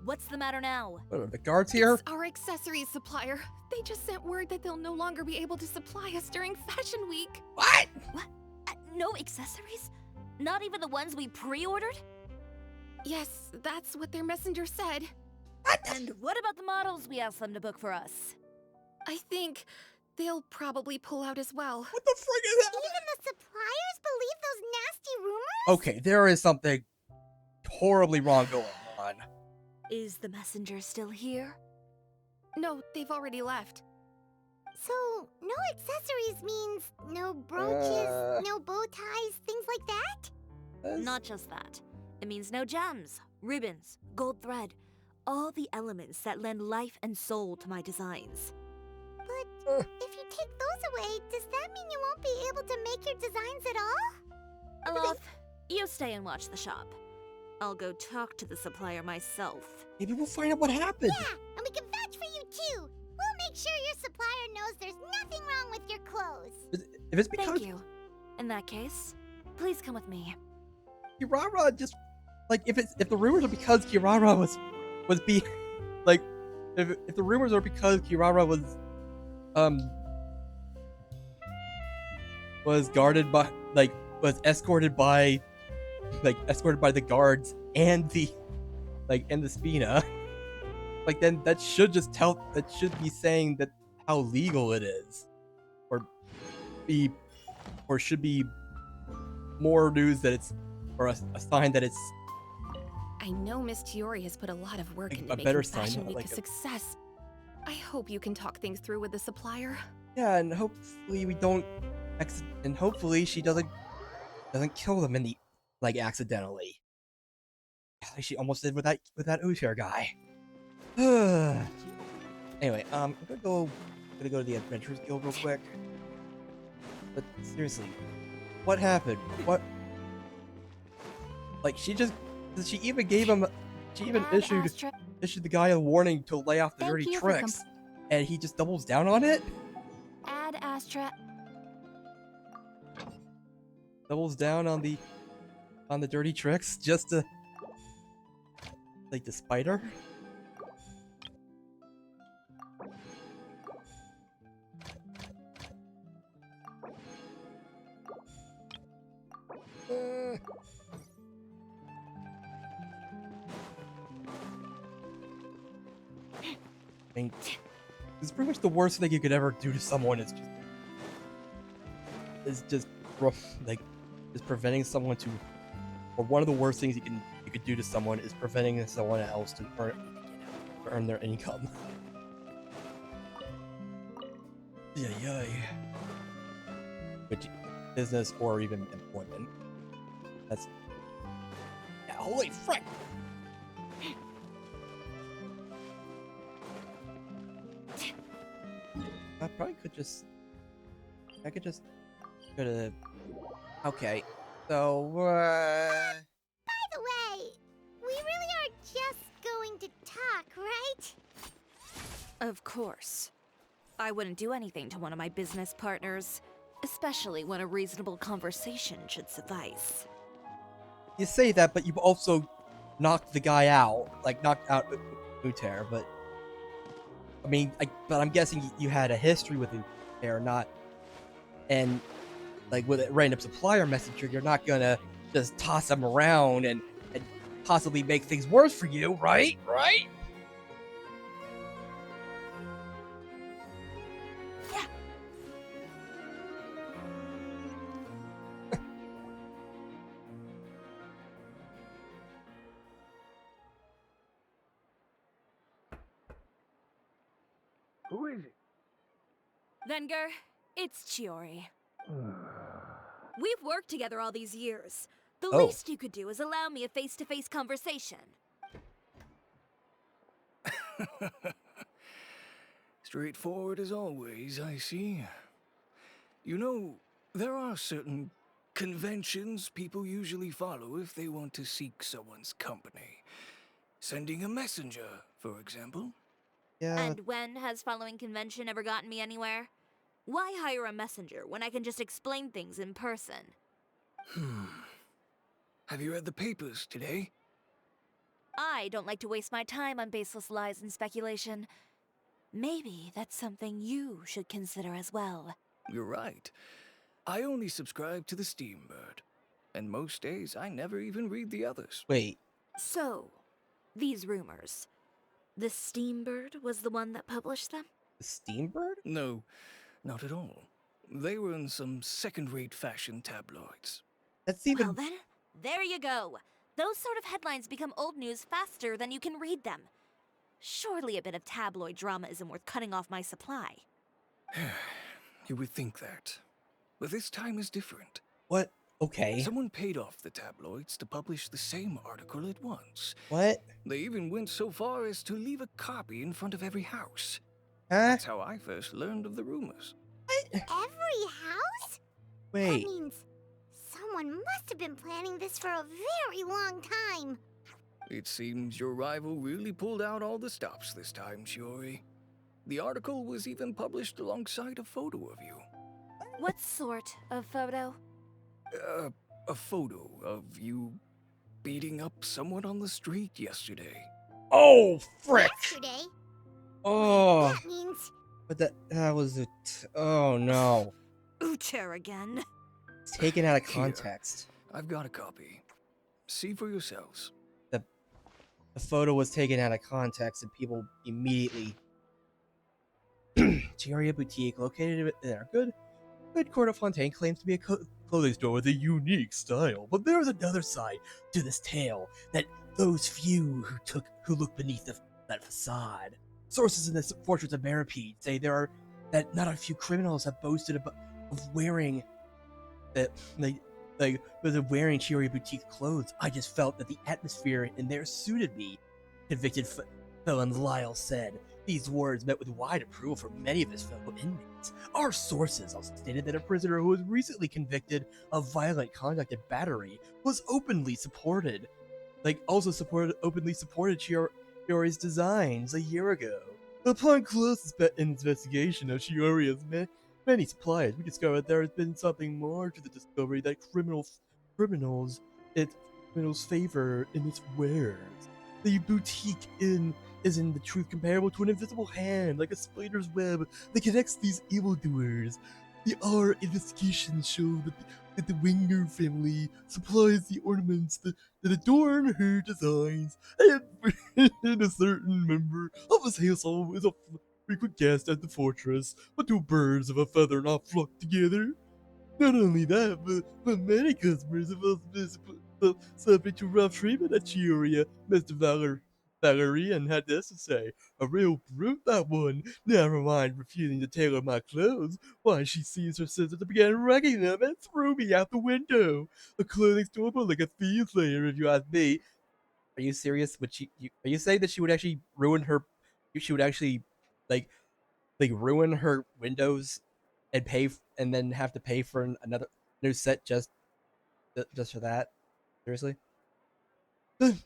What's the matter now? What are the guards here? It's our accessories supplier. They just sent word that they'll no longer be able to supply us during Fashion Week. What? What? No accessories? Not even the ones we pre-ordered? Yes, that's what their messenger said. And what about the models we asked them to book for us? I think they'll probably pull out as well. What the frick is happening? Even the suppliers believe those nasty rumors? Okay, there is something horribly wrong going on. Is the messenger still here? No, they've already left. accessories means no brooches, no bow ties, things like that? Not just that. It means no gems, ribbons, gold thread, all the elements that lend life and soul to my designs. But if you take those away, does that mean you won't be able to make your designs at all? Aloth, you stay and watch the shop. I'll go talk to the supplier myself. Maybe we'll find out what happened. Yeah, and we can vouch for you too. We'll make sure your supplier knows there's nothing wrong with your clothes. If it's because Thank you. In that case, please come with me. Kirara just like if the rumors are because Kirara was being like if the rumors are because Kirara was guarded by was escorted by the guards and the Spina, then that should be saying that how legal it is, or should be more news that it's, or a sign that it's I know Miss Chiori has put a lot of work into a making better sign, Fashion not Week like a a- success. I hope you can talk things through with the supplier. yeah, and hopefully we don't and hopefully she doesn't kill them in the accidentally. Like she almost did with that Usher guy. Anyway, I'm gonna go to the Adventurers Guild real quick. But seriously, what happened? What? She even issued the guy a warning to lay off the Thank dirty you for tricks, and he just doubles down on it. Ad Astra. Doubles down on the dirty tricks just to despite her. I mean, it's pretty much the worst thing you could ever do to someone is just preventing someone to, or one of the worst things you could do to someone is preventing someone else to earn their income. Yeah. Which business or even employment. That's holy frick! I probably could just. I could just go to. Okay, so. By the way, we really are just going to talk, right? Of course. I wouldn't do anything to one of my business partners, especially when a reasonable conversation should suffice. You say that, but you've also knocked the guy out, knocked out Uter, but. I mean, but I'm guessing you had a history with Uter, not. And, with a random supplier messenger, you're not gonna just toss him around and possibly make things worse for you, right? Right? Yeah. Who is it? Venger, it's Chiori. We've worked together all these years. The Oh. least you could do is allow me a face-to-face conversation. Straightforward as always, I see. You know, there are certain conventions people usually follow if they want to seek someone's company. Sending a messenger, for example. Yeah. And when has following convention ever gotten me anywhere? Why hire a messenger when I can just explain things in person? Have you read the papers today? I don't like to waste my time on baseless lies and speculation. Maybe that's something you should consider as well. You're right. I only subscribe to the Steambird. And most days, I never even read the others. Wait. So, these rumors. The Steambird was the one that published them? The Steambird? No, not at all. They were in some second-rate fashion tabloids. That's even. Well then, there you go. Those sort of headlines become old news faster than you can read them. Surely a bit of tabloid drama isn't worth cutting off my supply. You would think that. But this time is different. What? Okay. Someone paid off the tabloids to publish the same article at once. What? They even went so far as to leave a copy in front of every house. Huh? That's how I first learned of the rumors. Every house? That Wait. means someone must have been planning this for a very long time. It seems your rival really pulled out all the stops this time, Chiori. The article was even published alongside a photo of you. What sort of photo? A photo of you beating up someone on the street yesterday. Oh, frick! Yesterday? Oh. That means But that was it. Oh no. Uter again. It's taken out of Here. context. I've got a copy. See for yourselves. The photo was taken out of context and people immediately. Chiori Boutique, located in our good corner of Fontaine, claims to be a clothing store with a unique style. But there is another side to this tale that those few who look beneath that facade. Sources in the Fortress of Maripede say that not a few criminals have boasted of wearing wearing Chiori Boutique clothes. I just felt that the atmosphere in there suited me. Convicted felon Lyle said. These words met with wide approval from many of his fellow inmates. Our sources also stated that a prisoner who was recently convicted of violent conduct and battery was openly supported Chiori's designs a year ago. Upon close investigation of Chiori's many suppliers, we discovered there has been something more to the discovery that criminals favor in its wares. The boutique is in the truth comparable to an invisible hand, like a spider's web that connects these evildoers. Our investigations show that the Winger family supplies the ornaments that adorn her designs, and a certain member of his household is a frequent guest at the fortress. But two birds of a feather not flock together. Not only that, but many customers have also been subject to rough treatment at Chiori. Mr. Valerian had this to say. A real brute, that one. Never mind refusing to tailor my clothes. Why, she seized her scissors and began wrecking them and threw me out the window. A clothing store but like a thief slayer, if you ask me. Are you serious? Are you saying that she would actually ruin her? She would actually, like ruin her windows and and then have to pay for another new set just for that? Seriously?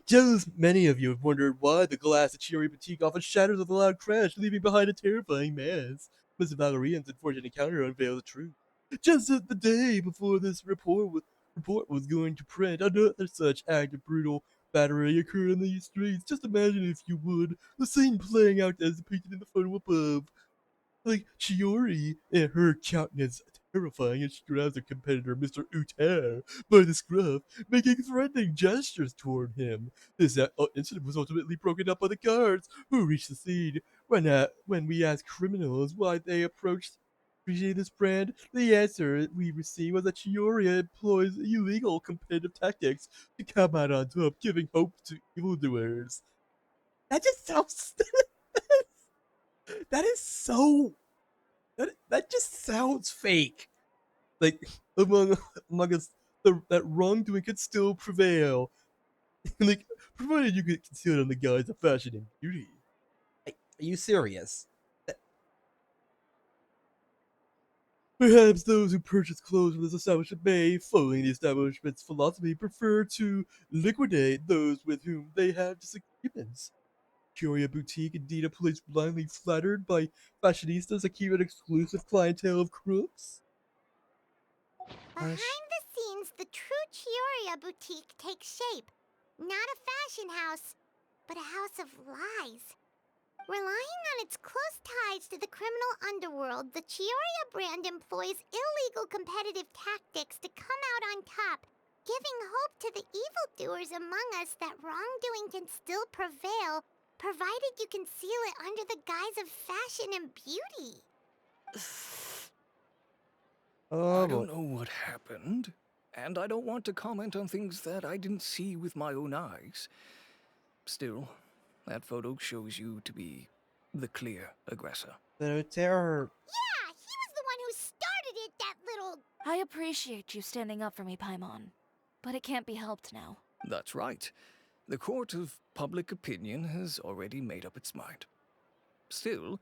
Just many of you have wondered why the glass at Chiori Boutique often shatters with a loud crash, leaving behind a terrifying mess. Mr. Valerian's unfortunate encounter unveils the truth. Just as the day before this report was going to print, another such act of brutal battery occurred in these streets. Just imagine, if you would, the scene playing out as depicted in the photo above. Like Chiori and her countenance terrifying as she grabs her competitor, Mr. Uter, by the scruff, making threatening gestures toward him. This incident was ultimately broken up by the guards, who reached the scene. When we asked criminals why they approached this brand, the answer we received was that Chiori employs illegal competitive tactics to come out on top, giving hope to evildoers. That just sounds... That is so... That just sounds fake. Like, among us, that wrongdoing could still prevail. Like, provided you get concealed on the guise of fashion and beauty. Are you serious? Perhaps those who purchase clothes from this establishment may, following the establishment's philosophy, prefer to liquidate those with whom they have disagreements. Chiori Boutique, indeed a place blindly flattered by fashionistas that keep an exclusive clientele of crooks? behind the scenes, the true Chiori Boutique takes shape. Not a fashion house, but a house of lies. Relying on its close ties to the criminal underworld, the Chiori brand employs illegal competitive tactics to come out on top, giving hope to the evildoers among us that wrongdoing can still prevail, provided you conceal it under the guise of fashion and beauty. I don't know what happened, and I don't want to comment on things that I didn't see with my own eyes. Still, that photo shows you to be the clear aggressor. The terror. Yeah, he was the one who world. I appreciate you standing up for me, Paimon. But it can't be helped now. That's right. The court of public opinion has already made up its mind. Still,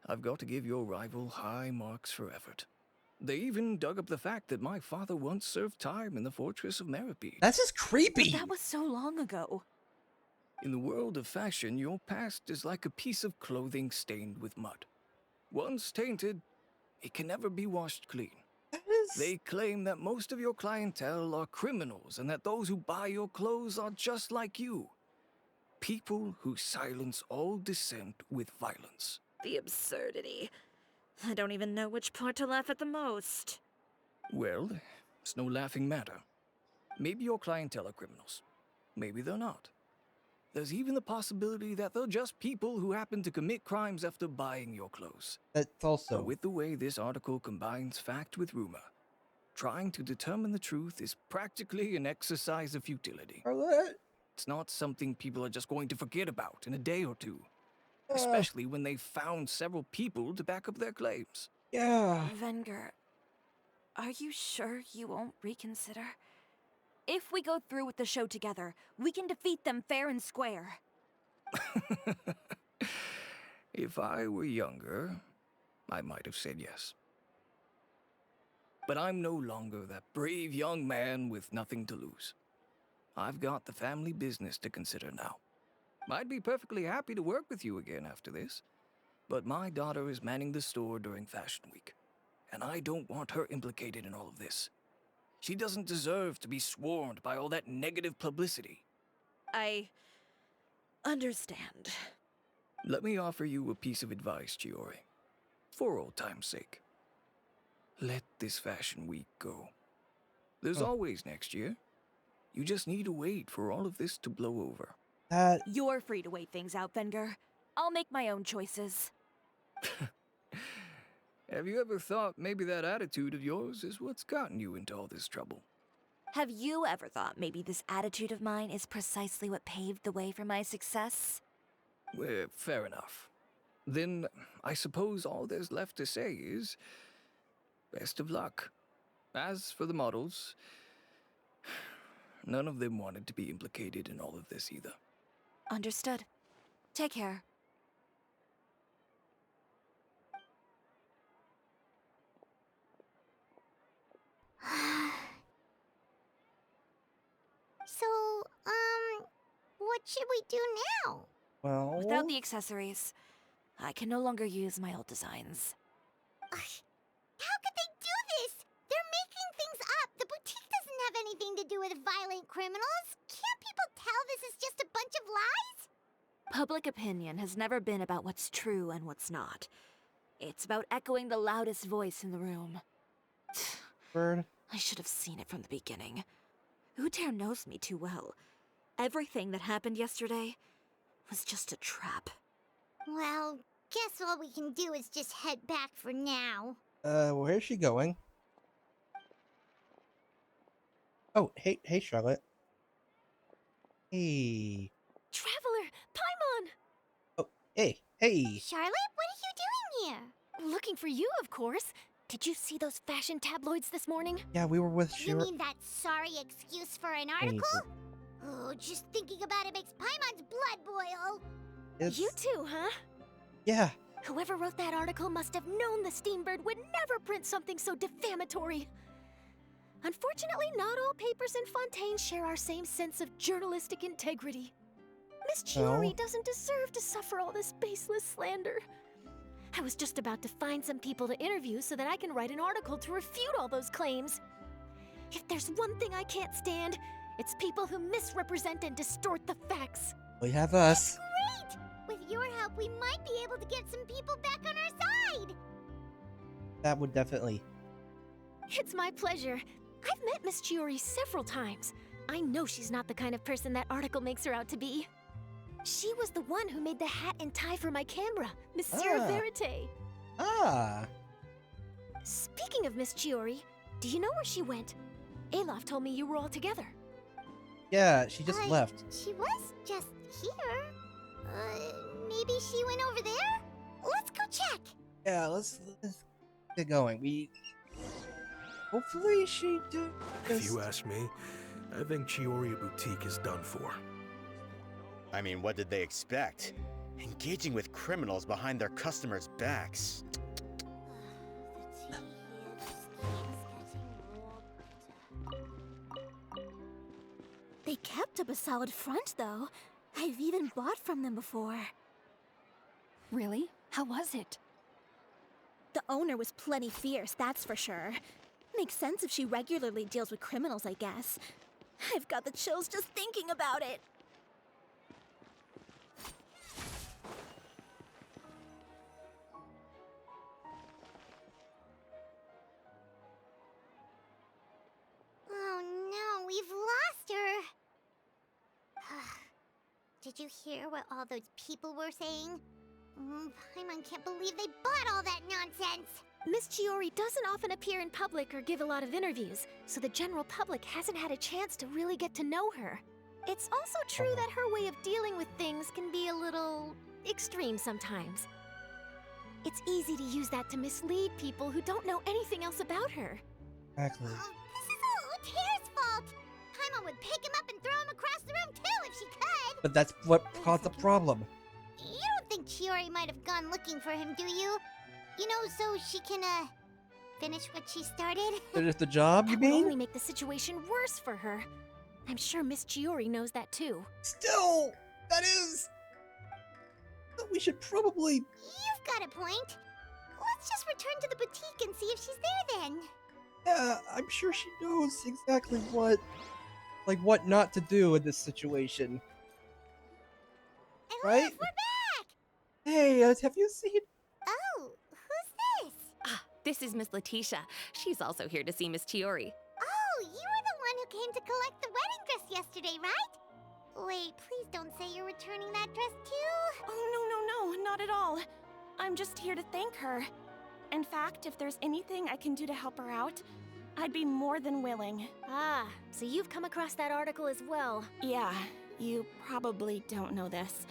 I've got to give your rival high marks for effort. They even dug up the fact that my father once served time in the fortress of Meripede. That's just creepy. But that was so long ago. In the world of fashion, your past is like a piece of clothing stained with mud. Once tainted, it can never be washed clean. They claim that most of your clientele are criminals and that those who buy your clothes are just like you. People who silence all dissent with violence. The absurdity. I don't even know which part to laugh at the most. Well, it's no laughing matter. Maybe your clientele are criminals. Maybe they're not. There's even the possibility that they're just people who happen to commit crimes after buying your clothes. That's also... But with the way this article combines fact with rumor, trying to determine the truth is practically an exercise of futility. Charlotte? It's not something people are just going to forget about in a day or two. Especially when they've found several people to back up their claims. Yeah. Venger, are you sure you won't reconsider? If we go through with the show together, we can defeat them fair and square. If I were younger, I might have said yes. But I'm no longer that brave young man with nothing to lose. I've got the family business to consider now. I'd be perfectly happy to work with you again after this, but my daughter is manning the store during Fashion Week, and I don't want her implicated in all of this. She doesn't deserve to be swarmed by all that negative publicity. I understand. Let me offer you a piece of advice, Chiori. For old time's sake. Let this Fashion Week go. There's always next year. You just need to wait for all of this to blow over. You're free to wait things out, Venger. I'll make my own choices. Have you ever thought maybe that attitude of yours is what's gotten you into all this trouble? Have you ever thought maybe this attitude of mine is precisely what paved the way for my success? Well, fair enough. Then I suppose all there's left to say is... best of luck. As for the models... none of them wanted to be implicated in all of this either. Understood. Take care. So, what should we do now? Well... Without the accessories, I can no longer use my old designs. How could they do this? They're making things up. The boutique doesn't have anything to do with violent criminals. Can't people tell this is just a bunch of lies? Public opinion has never been about what's true and what's not. It's about echoing the loudest voice in the room. Bird. I should have seen it from the beginning. Uter knows me too well. Everything that happened yesterday was just a trap. Well, guess all we can do is just head back for now. Where is she going? Oh, hey, Charlotte. Hey. Traveler! Paimon! Oh, hey. Charlotte, what are you doing here? Looking for you, of course. Did you see those fashion tabloids this morning? Yeah, we were with You Chiori. mean that sorry excuse for an article? Oh, just thinking about it makes Paimon's blood boil. You too, huh? Yeah. Whoever wrote that article must have known the Steambird would never print something so defamatory. Unfortunately, not all papers in Fontaine share our same sense of journalistic integrity. Miss Chiori doesn't deserve to suffer all this baseless slander. I was just about to find some people to interview so that I can write an article to refute all those claims. If there's one thing I can't stand, it's people who misrepresent and distort the facts. We have us. Great! With your help, we might be able to get some people back on our side. That would definitely. It's my pleasure. I've met Miss Chiori several times. I know she's not the kind of person that article makes her out to be. She was the one who made the hat and tie for my camera, Monsieur Verite. Ah. Speaking of Miss Chiori, do you know where she went? Alof told me you were all together. Yeah, she just left. She was just here. Maybe she went over there? Let's go check. Yeah, let's get going. Hopefully she did. If you ask me, I think Chiori Boutique is done for. I mean, what did they expect? Engaging with criminals behind their customers' backs. They kept up a solid front, though. I've even bought from them before. Really? How was it? The owner was plenty fierce, that's for sure. Makes sense if she regularly deals with criminals, I guess. I've got the chills just thinking about it. Oh no, we've lost her. Did you hear what all those people were saying? Paimon can't believe they bought all that nonsense. Miss Chiori doesn't often appear in public or give a lot of interviews, so the general public hasn't had a chance to really get to know her. It's also true that her way of dealing with things can be a little extreme sometimes. It's easy to use that to mislead people who don't know anything else about her. Exactly. This is all Utear's fault. Paimon would pick him up and throw him across the room too if she could. But that's what caused the problem. You don't think Chiori might have gone looking for him, do you? You know, so she can, finish what she started? Finish the job, you That would mean? only make the situation worse for her. I'm sure Miss Chiori knows that too. Still, that is... We should probably... You've got a point. Let's just return to the boutique and see if she's there then. Yeah, I'm sure she knows exactly what... Like, what not to do in this situation. And Right? look, we're back! Hey, have you seen... Oh, who's this? Ah, this is Miss Letitia. She's also here to see Miss Chiori. Oh, you were the one who came to collect the wedding dress yesterday, right? Wait, please don't say you're returning that dress too. Oh, no, not at all. I'm just here to thank her. In fact, if there's anything I can do to help her out, I'd be more than willing. Ah, so you've come across that article as well. Yeah, you probably don't know this,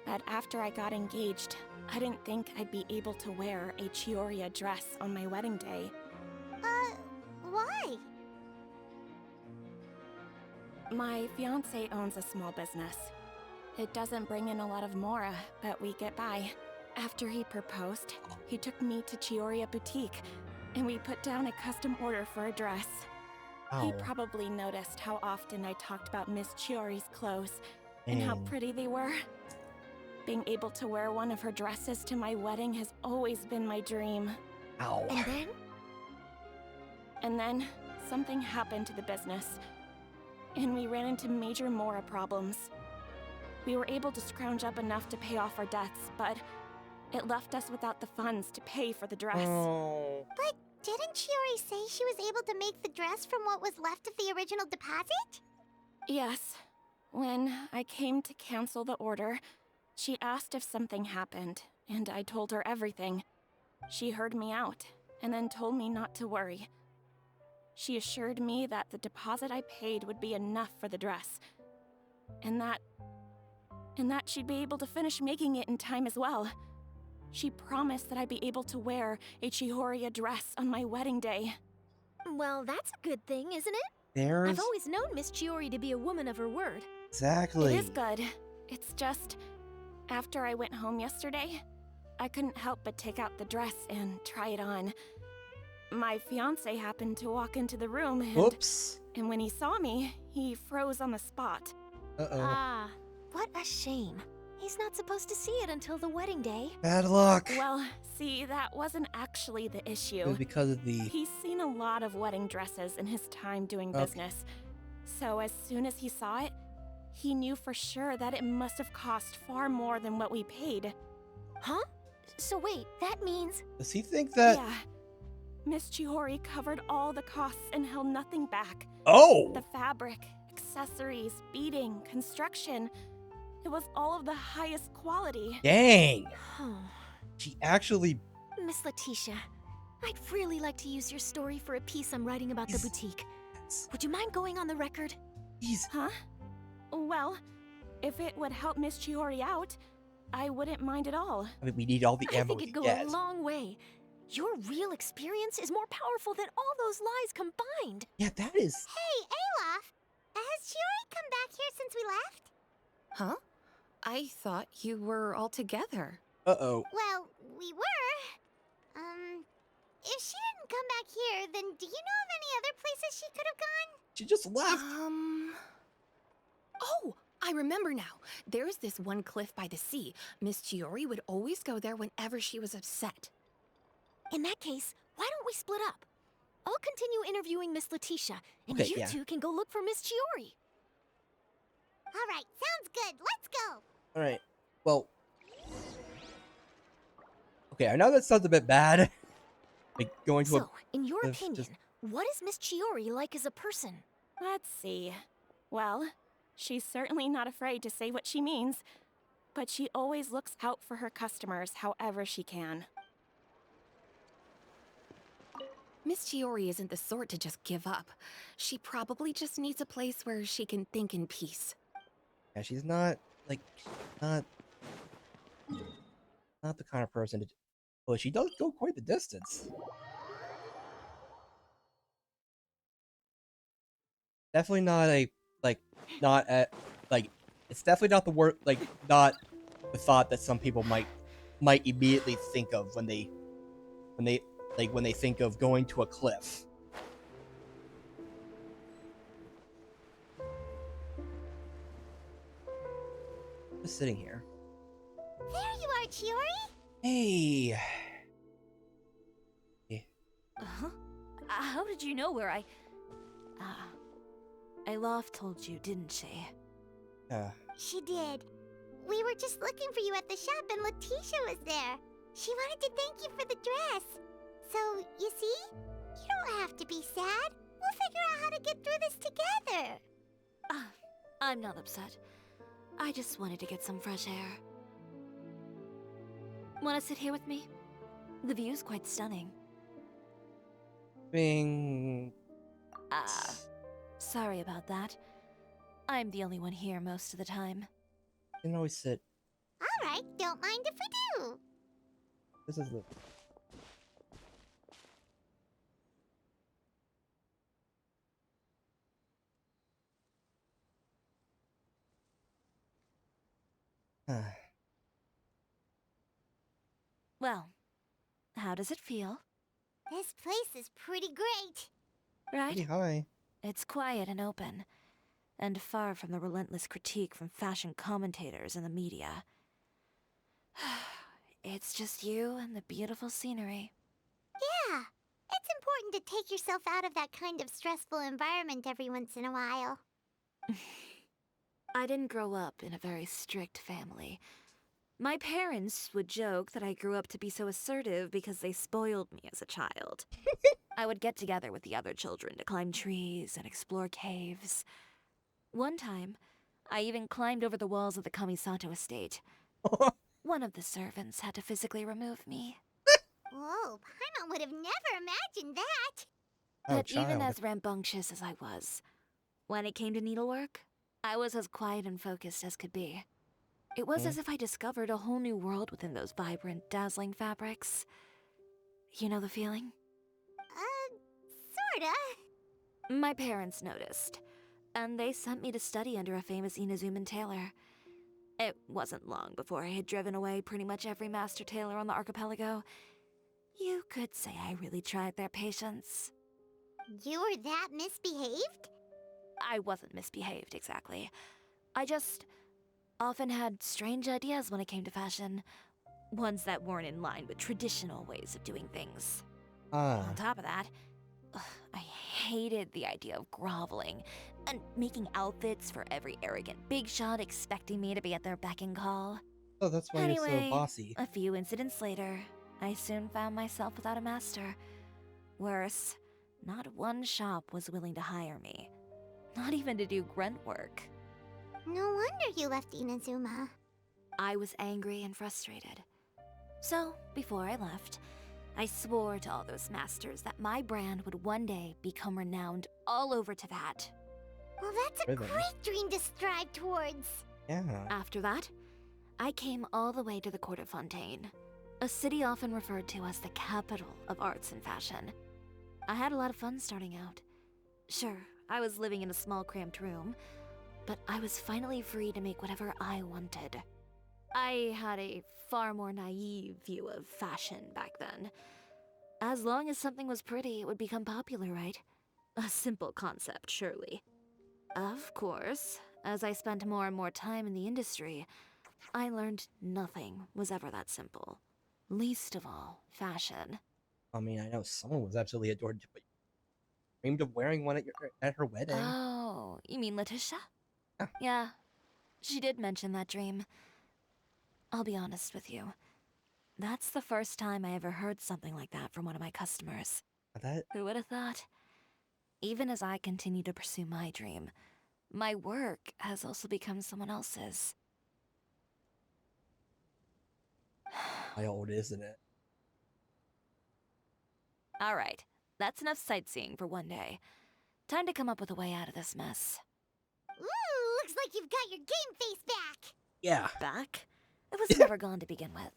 but after I got engaged, I didn't think I'd be able to wear a Chiori dress on my wedding day. Why? My fiancé owns a small business. It doesn't bring in a lot of mora, but we get by. After he proposed, he took me to Chiori Boutique, and we put down a custom order for a dress. He Ow. probably noticed how often I talked about Miss Chiori's clothes and how Dang. pretty they were. Being able to wear one of her dresses to my wedding has always been my dream. Ow. And then something happened to the business, and we ran into major mora problems. We were able to scrounge up enough to pay off our debts, but it left us without the funds to pay for the dress. Oh. But didn't Chiori say she was able to make the dress from what was left of the original deposit? Yes. When I came to cancel the order, she asked if something happened, and I told her everything. She heard me out, and then told me not to worry. She assured me that the deposit I paid would be enough for the dress, and that she'd be able to finish making it in time as well. She promised that I'd be able to wear a Chiori dress on my wedding day. Well, that's a good thing, isn't it? There's... I've always known Miss Chiori to be a woman of her word. Exactly. It is good. It's just, after I went home yesterday, I couldn't help but take out the dress and try it on. My fiancé happened to walk into the room and... Oops. And when he saw me, he froze on the spot. Uh-oh. Ah, what a shame. He's not supposed to see it until the wedding day. Bad luck. Well, see, that wasn't actually the issue. It was because of the... He's seen a lot of wedding dresses in his time doing business. So as soon as he saw it, he knew for sure that it must have cost far more than what we paid. Huh? So wait, that means... Does he think that... Yeah. Miss Chiori covered all the costs and held nothing back. Oh! The fabric, accessories, beading, construction. It was all of the highest quality. Dang! Oh. She actually... Miss Letitia, I'd really like to use your story for a piece I'm writing about the boutique. Would you mind going on the record? Huh? Well, if it would help Miss Chiori out, I wouldn't mind at all. I mean, we need all the I ammo think we it'd can go get. a long way. Your real experience is more powerful than all those lies combined. Yeah, that is. Hey, Olaf! Has Chiori come back here since we left? Huh? I thought you were all together. Uh-oh. Well, we were. If she didn't come back here, then do you know of any other places she could have gone? She just left. Oh, I remember now. There's this one cliff by the sea. Miss Chiori would always go there whenever she was upset. In that case, why don't we split up? I'll continue interviewing Miss Letitia, and Okay, you yeah. two can go look for Miss Chiori. All right, sounds good. Let's go. All right. Well. Okay, I know that sounds a bit bad. Like going to So, in your cliff, opinion, just- what is Miss Chiori like as a person? Let's see. Well, she's certainly not afraid to say what she means, but she always looks out for her customers however she can. Miss Chiori isn't the sort to just give up. She probably just needs a place where she can think in peace. Yeah, she's not like not the kind of person to. Well, she does go quite the distance. Definitely not a not at it's definitely not the word not the thought that some people might immediately think of when they think of going to a cliff. Just sitting here. There you are, Chiori. Hey. Uh-huh. How did you know where Alof told you, didn't she? She did. We were just looking for you at the shop and Letitia was there. She wanted to thank you for the dress. So, you see? You don't have to be sad. We'll figure out how to get through this together. I'm not upset. I just wanted to get some fresh air. Want to sit here with me? The view's quite stunning. Bing. Sorry about that. I'm the only one here most of the time. You can always sit. All right, don't mind if we do. This is the. Well, how does it feel? This place is pretty great. Right? Pretty high. It's quiet and open, and far from the relentless critique from fashion commentators and the media. It's just you and the beautiful scenery. Yeah, it's important to take yourself out of that kind of stressful environment every once in a while. I didn't grow up in a very strict family. My parents would joke that I grew up to be so assertive because they spoiled me as a child. I would get together with the other children to climb trees and explore caves. One time, I even climbed over the walls of the Kamisato estate. One of the servants had to physically remove me. Whoa, Paimon would have never imagined that. But even as rambunctious as I was, when it came to needlework, I was as quiet and focused as could be. It was as if I discovered a whole new world within those vibrant, dazzling fabrics. You know the feeling? Sorta. My parents noticed, and they sent me to study under a famous Inazuman tailor. It wasn't long before I had driven away pretty much every master tailor on the archipelago. You could say I really tried their patience. You were that misbehaved? I wasn't misbehaved, exactly. I just often had strange ideas when it came to fashion. Ones that weren't in line with traditional ways of doing things. On top of that, I hated the idea of groveling and making outfits for every arrogant big shot expecting me to be at their beck and call. Oh, that's why Anyway, you're so bossy. a few incidents later, I soon found myself without a master. Worse, not one shop was willing to hire me. Not even to do grunt work. No wonder you left Inazuma. I was angry and frustrated. So, before I left, I swore to all those masters that my brand would one day become renowned all over Teyvat. Well, that's a great dream to strive towards. Yeah. After that, I came all the way to the court of Fontaine. a city often referred to as the capital of arts and fashion. I had a lot of fun starting out. Sure, I was living in a small cramped room, but I was finally free to make whatever I wanted. I had a far more naive view of fashion back then. As long as something was pretty, it would become popular, right? A simple concept, surely. Of course, as I spent more and more time in the industry, I learned nothing was ever that simple. Least of all, fashion. I mean, I know someone was absolutely adored, but dreamed of wearing one at her wedding. Oh, you mean Letitia? Yeah. Yeah, she did mention that dream. I'll be honest with you. That's the first time I ever heard something like that from one of my customers. Who would have thought? Even as I continue to pursue my dream, my work has also become someone else's. Wild, isn't it? Alright, that's enough sightseeing for one day. Time to come up with a way out of this mess. Ooh, looks like you've got your game face back. Yeah. Back? It was never gone to begin with.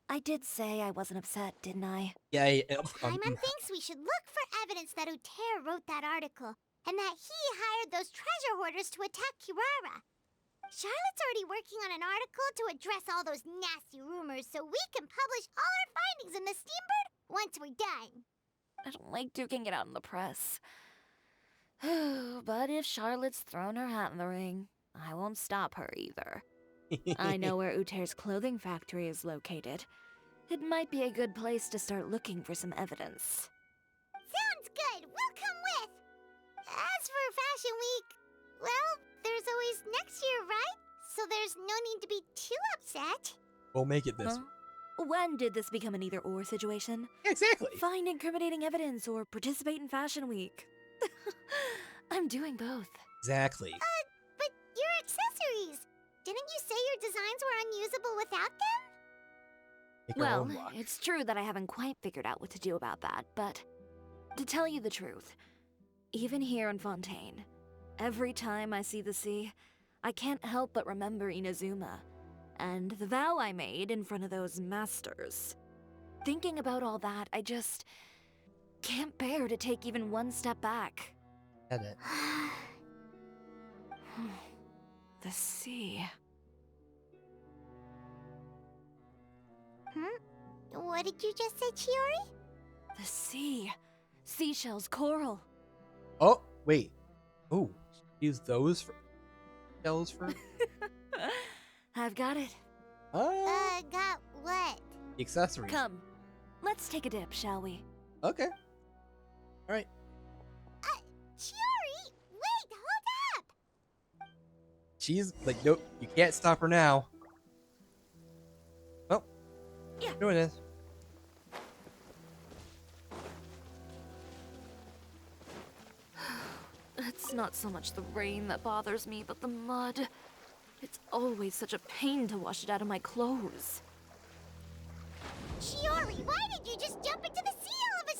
I did say I wasn't upset, didn't I? Yeah, Paimon thinks we should look for evidence that Uter wrote that article, and that he hired those treasure hoarders to attack Kirara. Charlotte's already working on an article to address all those nasty rumors so we can publish all our findings in the Steambird once we're done. I don't like duking it out in the press. But if Charlotte's thrown her hat in the ring, I won't stop her either. I know where Uter's clothing factory is located. It might be a good place to start looking for some evidence. Sounds good. We'll come with. As for Fashion Week, well, there's always next year, right? So there's no need to be too upset. We'll make it this. Huh? When did this become an either-or situation? Exactly. Find incriminating evidence or participate in Fashion Week. I'm doing both. Exactly. But your accessories. Didn't you say your designs were unusable without them? Make our Well, own luck. it's true that I haven't quite figured out what to do about that, but to tell you the truth, even here in Fontaine, every time I see the sea, I can't help but remember Inazuma and the vow I made in front of those masters. Thinking about all that, I just can't bear to take even one step back. Get it. The sea. What did you just say, Chiori? The sea. Seashells, coral. Oh, wait. Oh, use those for shells for I've got it. Got what? the accessories. Come, let's take a dip, shall we? Okay. All right. Chiori, wait, hold up! She's like, nope, you can't stop her now. Well, yeah, doing this. It's not so much the rain that bothers me, but the mud. It's always such a pain to wash it out of my clothes. Chiori, why did you just jump into the sea all of a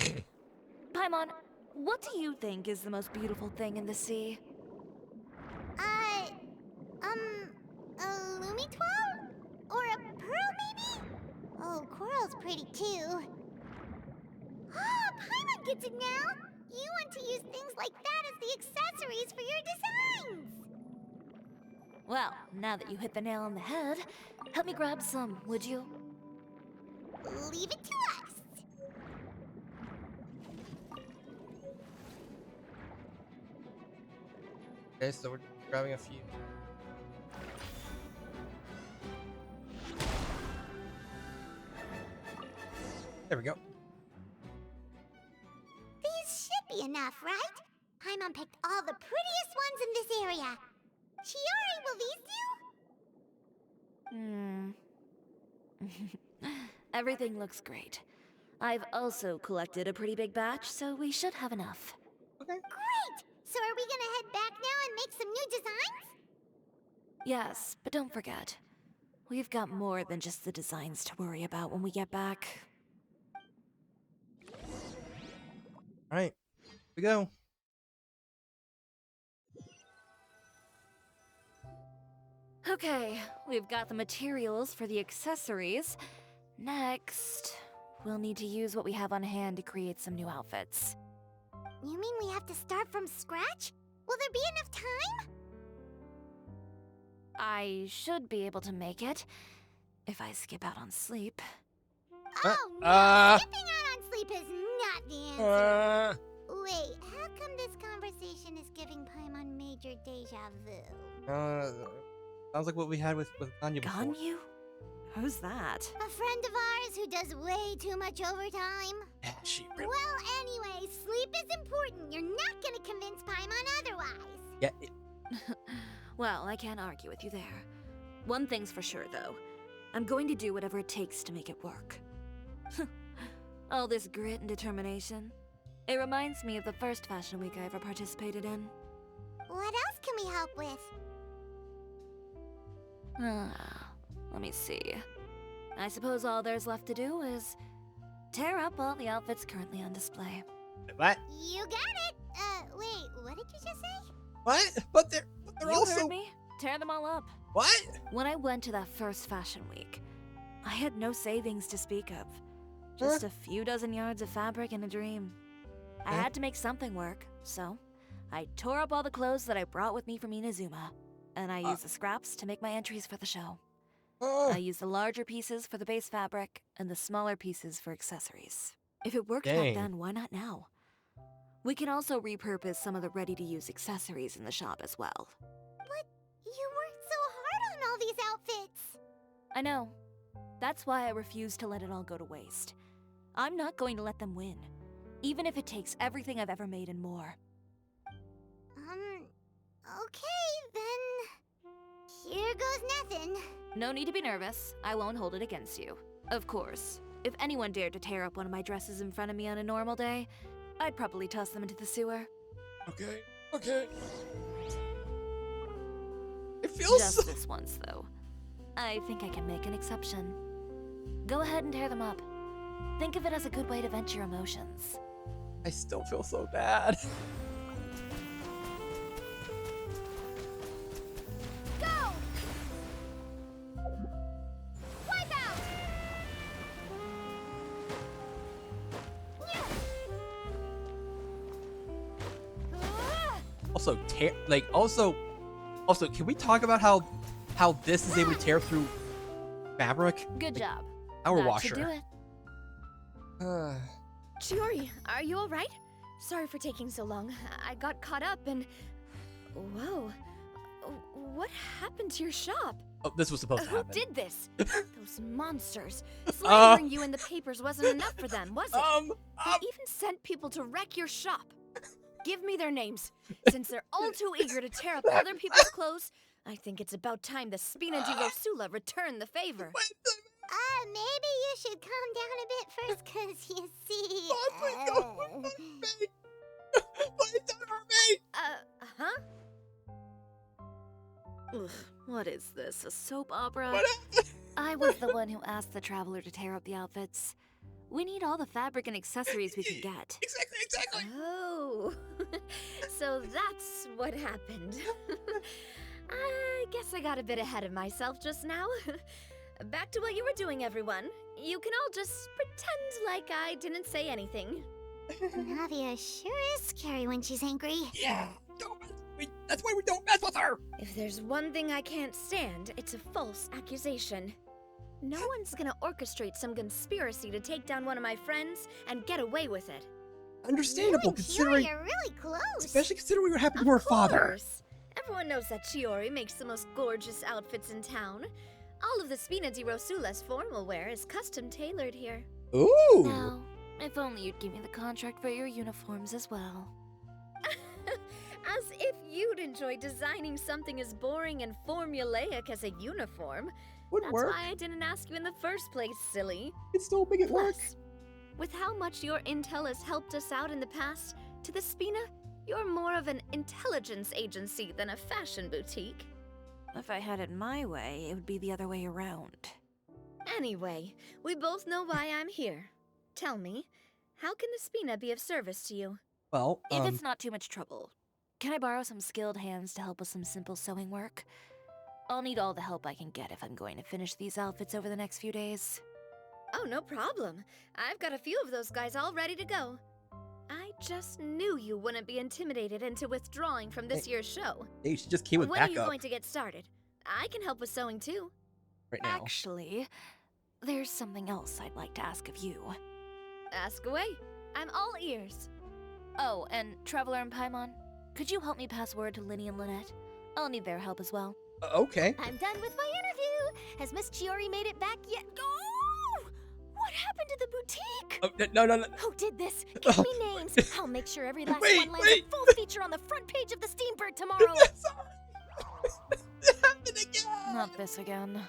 sudden? Paimon, what do you think is the most beautiful thing in the sea? A Lumitoile? Or a pearl, maybe? Oh, coral's pretty too. Ah, Paimon gets it now! You want to use things like that as the accessories for your designs! Well, now that you hit the nail on the head, help me grab some, would you? Leave it to us! Okay, so we're grabbing a few. There we go. These should be enough, right? Paimon picked all the prettiest ones in this area. Chiori, will these do? Everything looks great. I've also collected a pretty big batch, so we should have enough. Okay. Great! So are we gonna head back now and make some new designs? Yes, but don't forget, we've got more than just the designs to worry about when we get back. All right, here we go. Okay, we've got the materials for the accessories, Next, we'll need to use what we have on hand to create some new outfits. You mean we have to start from scratch? Will there be enough time? I should be able to make it, if I skip out on sleep. Oh no, skipping out on sleep is not the answer. Wait, how come this conversation is giving Paimon major deja vu? Sounds like what we had with Ganya before. Ganyu? Who's that? A friend of ours who does way too much overtime. Yeah, she really... Well, anyway, sleep is important. You're not gonna convince Paimon otherwise. Yeah. Well, I can't argue with you there. One thing's for sure, though. I'm going to do whatever it takes to make it work. All this grit and determination. It reminds me of the first fashion week I ever participated in. What else can we help with? Let me see. I suppose all there's left to do is tear up all the outfits currently on display. What? You got it! Wait, what did you just say? What? But they're You also... heard me? Tear them all up. What? When I went to that first fashion week, I had no savings to speak of. Just a few dozen yards of fabric and a dream. I had to make something work, so I tore up all the clothes that I brought with me from Inazuma, and I used the scraps to make my entries for the show. I used the larger pieces for the base fabric, and the smaller pieces for accessories. If it worked back then, why not now? We can also repurpose some of the ready-to-use accessories in the shop as well. But you worked so hard on all these outfits! I know. That's why I refuse to let it all go to waste. I'm not going to let them win, even if it takes everything I've ever made and more. Okay, then... Here goes nothing. No need to be nervous. I won't hold it against you. Of course, if anyone dared to tear up one of my dresses in front of me on a normal day, I'd probably toss them into the sewer. Okay. It feels Just this once, though. I think I can make an exception. Go ahead and tear them up. Think of it as a good way to vent your emotions. I still feel so bad. Go! Wipe out! Also, can we talk about how this is able to tear through fabric? Good job. Our That washer. should do it. Chiori, are you alright? Sorry for taking so long. I got caught up and... Whoa. What happened to your shop? Oh, this was supposed to Who happen. did this? Those monsters. Slandering you in the papers wasn't enough for them, was it? They even sent people to wreck your shop. Give me their names. Since they're all too eager to tear up other people's clothes, I think it's about time the Spina di Rosula return the favor. Maybe you should calm down a bit first, cause you see... Huh? Ugh, what is this, a soap opera? I was the one who asked the traveler to tear up the outfits. We need all the fabric and accessories we can get. Exactly. Oh, so that's what happened. I guess I got a bit ahead of myself just now. Back to what you were doing, everyone. You can all just pretend like I didn't say anything. Navia sure is scary when she's angry. Yeah, that's why we don't mess with her! If there's one thing I can't stand, it's a false accusation. No one's gonna orchestrate some conspiracy to take down one of my friends and get away with it. Understandable, considering... Chiori are really close. Especially considering what happened to her father. Course. Everyone knows that Chiori makes the most gorgeous outfits in town. All of the Spina di Rosula's formal wear is custom tailored here. Ooh! Now, if only you'd give me the contract for your uniforms as well. As if you'd enjoy designing something as boring and formulaic as a uniform. Wouldn't That's work. why I didn't ask you in the first place, silly. It's still make it work. Plus, with how much your intel has helped us out in the past, to the Spina, you're more of an intelligence agency than a fashion boutique. If I had it my way, it would be the other way around. Anyway, we both know why I'm here. Tell me, how can the Spina be of service to you? Well, If it's not too much trouble, can I borrow some skilled hands to help with some simple sewing work? I'll need all the help I can get if I'm going to finish these outfits over the next few days. Oh, no problem. I've got a few of those guys all ready to go. I just knew you wouldn't be intimidated into withdrawing from this year's show. Hey, she just came with When are you backup going to get started? I can help with sewing too. right now. Actually, there's something else I'd like to ask of you. Ask away. I'm all ears. Oh, and Traveler and Paimon, could you help me pass word to Linny and Lynette? I'll need their help as well. Okay. I'm done with my interview. Has Miss Chiori made it back yet? Oh! What happened to the boutique? Oh, no. Who did this? Give me names. I'll make sure every last Wait, one lands a full feature on the front page of the Steambird tomorrow. It happened again. Not this again.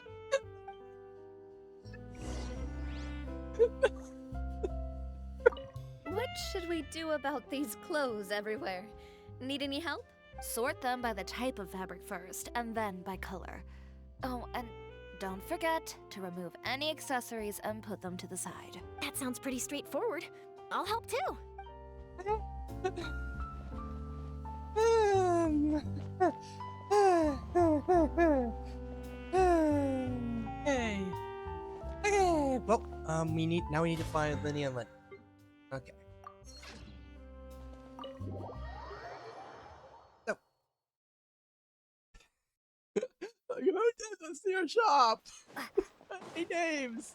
What should we do about these clothes everywhere? Need any help? Sort them by the type of fabric first, and then by color. Oh, and don't forget to remove any accessories and put them to the side. That sounds pretty straightforward. I'll help too. Hey. Okay. Well, we need to find Linny and Lynn. Okay. So. Who did this to your shop? Any names?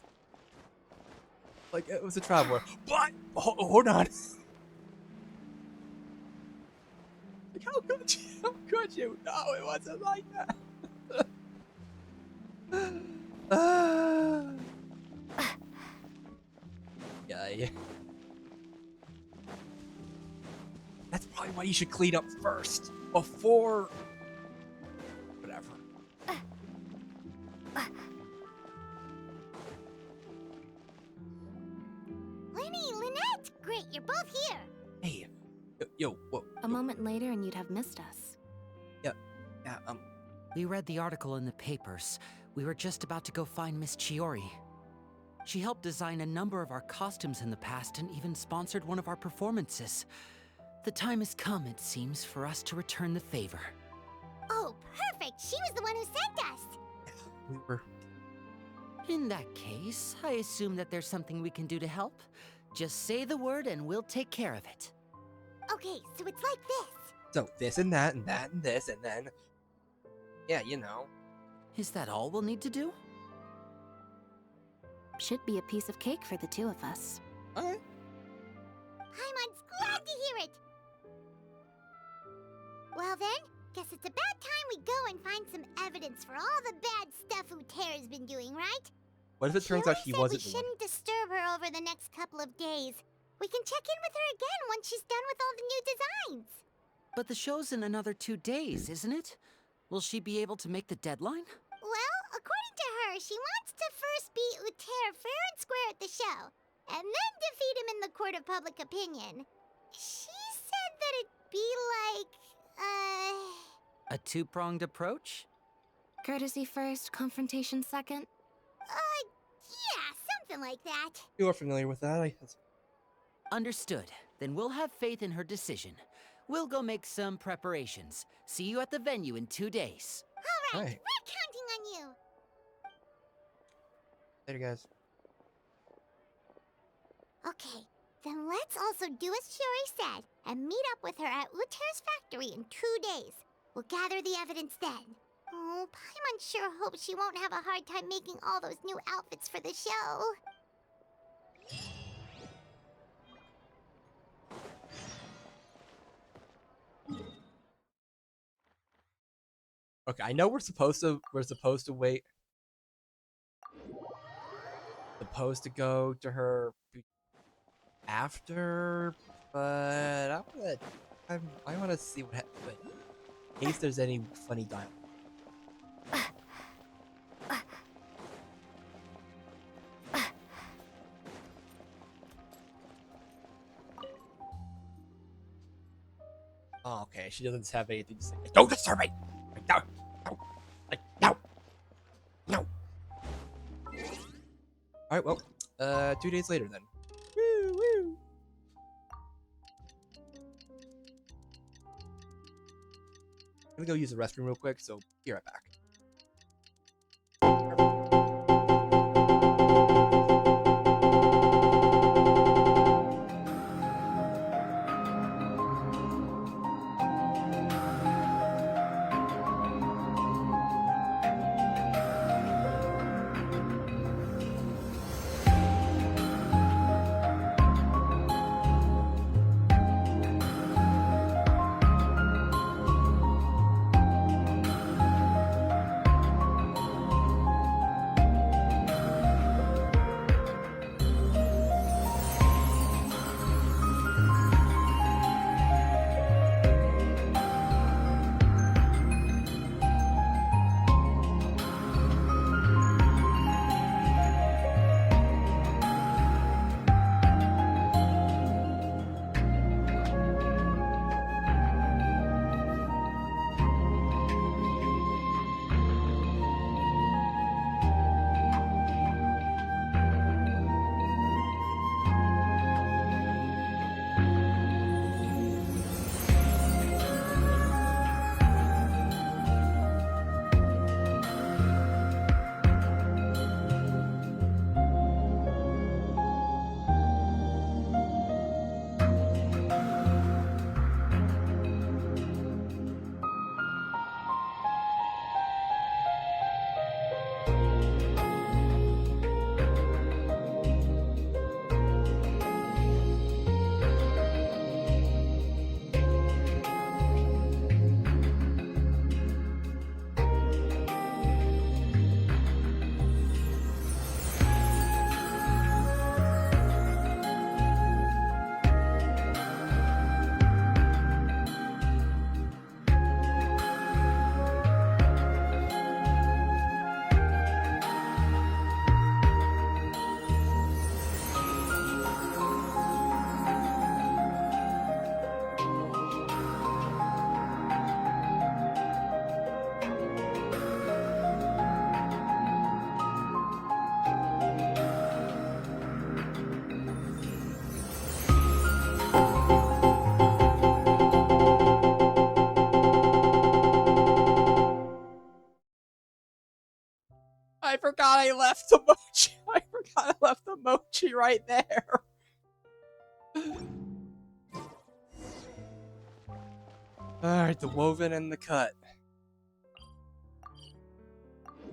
Like, it was a traveler. What? Hold on. Like, how could you? How could you? No, it wasn't like that. Yeah. That's probably why you should clean up first. Before... whatever. Linny, Lynette! Great, you're both here. Hey. Yo, whoa. A moment later and you'd have missed us. Yeah, We read the article in the papers. We were just about to go find Miss Chiori. She helped design a number of our costumes in the past and even sponsored one of our performances. The time has come, it seems, for us to return the favor. Oh, perfect! She was the one who sent us! we were... In that case, I assume that there's something we can do to help. Just say the word and we'll take care of it. Okay, so it's like this. So, this and that and that and this and then... yeah, you know. Is that all we'll need to do? Should be a piece of cake for the two of us. Alright. Paimon's glad to hear it! Well then, guess it's about time we go and find some evidence for all the bad stuff Utera's been doing, right? What if it turns out Chiori he said wasn't we the one? shouldn't disturb her over the next couple of days. We can check in with her again once she's done with all the new designs. But the show's in another 2 days, isn't it? Will she be able to make the deadline? Well, according to her, she wants to first beat Utera fair and square at the show, and then defeat him in the court of public opinion. She said that it'd be like, A two-pronged approach? Courtesy first, confrontation second? yeah, something like that. You are familiar with that, Understood. Then we'll have faith in her decision. We'll go make some preparations. See you at the venue in 2 days. All right, Right. we're counting on you. Later, guys. Okay, then let's also do as Chiori said and meet up with her at Utera's factory in 2 days. We'll gather the evidence then. Oh, Paimon sure hopes she won't have a hard time making all those new outfits for the show. Okay, I know we're supposed to wait. Supposed to go to her after, but I want to see what happens. In case there's any funny dialogue. Oh, okay, she doesn't have anything to say. Don't disturb me! No! No! No! No! Alright, well, 2 days later then. Woo! Woo! I'm gonna go use the restroom real quick, so be right back. I forgot I left the mochi. I forgot I left the mochi right there. Alright, the woven and the cut.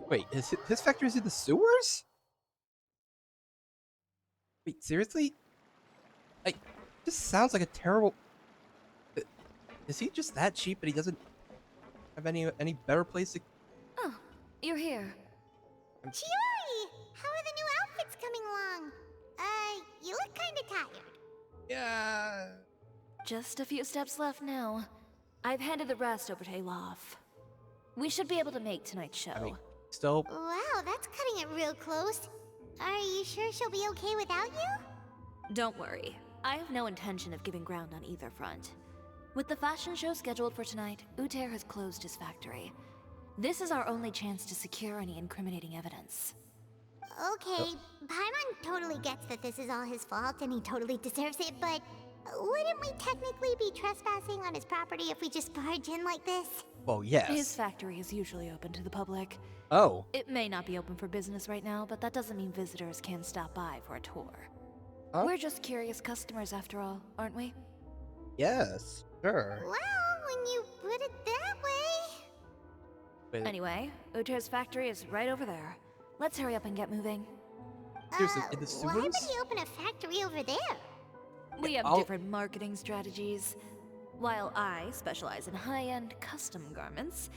Wait, his factory's in the sewers? Wait, seriously? Like, this sounds like a terrible... Is he just that cheap and he doesn't have any better place to... Oh, you're here. Chiori! How are the new outfits coming along? You look kinda tired. Yeah... Just a few steps left now. I've handed the rest over to Alof. We should be able to make tonight's show. I mean, still... Wow, that's cutting it real close. Are you sure she'll be okay without you? Don't worry. I have no intention of giving ground on either front. With the fashion show scheduled for tonight, Uter has closed his factory. This is our only chance to secure any incriminating evidence. Okay, Paimon totally gets that this is all his fault and he totally deserves it, but wouldn't we technically be trespassing on his property if we just barge in like this? Well, yes. His factory is usually open to the public. Oh. It may not be open for business right now, but that doesn't mean visitors can stop by for a tour. Huh? We're just curious customers after all, aren't we? Yes, sure. Well, when you put it that way... Wait. Anyway, Uter's factory is right over there. Let's hurry up and get moving. Seriously, in the sewers? Why would he open a factory over there? We have different marketing strategies. While I specialize in high-end custom garments,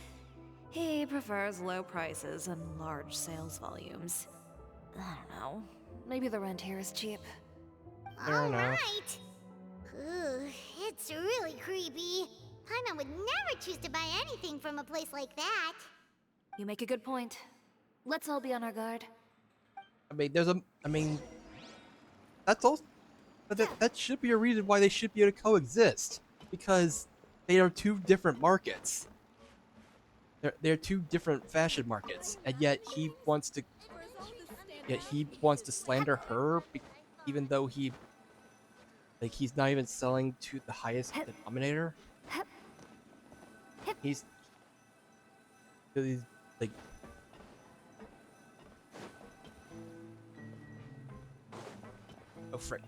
he prefers low prices and large sales volumes. I don't know. Maybe the rent here is cheap. Fair enough. Alright. Ooh, it's really creepy. Paimon would never choose to buy anything from a place like that. You make a good point. Let's all be on our guard. I mean, that's all. But that should be a reason why they should be able to coexist. Because they are two different markets. They're two different fashion markets, and yet he wants to slander her, even though he's not even selling to the highest denominator. He's like. Oh frick.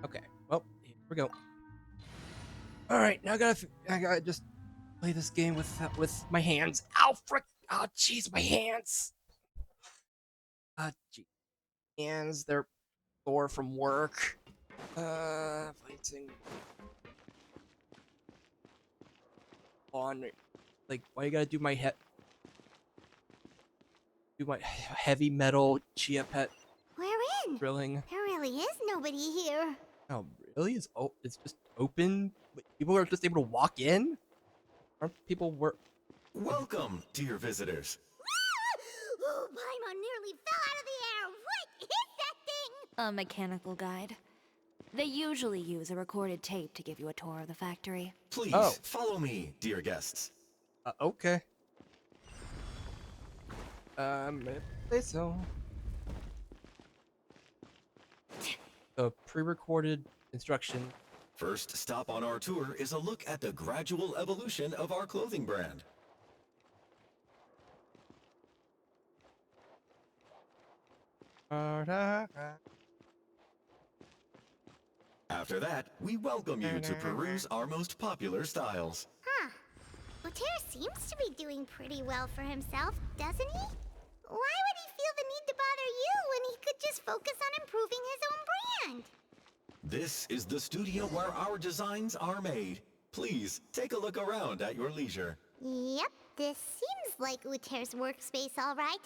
Okay, well, here we go. Alright, now I gotta just play this game with my hands. Ow, frick! Oh, jeez, my hands! Gee. Hands, they're sore from work. Fighting. On, like, why you gotta do my heavy metal chia pet We're in. drilling? There really is nobody here. Oh, really? It's just open? People are just able to walk in? Aren't people Welcome, dear visitors. Oh, Paimon nearly fell out of the air. What is that thing? A mechanical guide. They usually use a recorded tape to give you a tour of the factory. Please, follow me, dear guests. Okay. Say so. The pre-recorded instruction. First stop on our tour is a look at the gradual evolution of our clothing brand. After that, we welcome you to peruse our most popular styles. Huh. Uter seems to be doing pretty well for himself, doesn't he? Why would he feel the need to bother you when he could just focus on improving his own brand? This is the studio where our designs are made. Please, take a look around at your leisure. Yep, this seems like Uter's workspace, all right.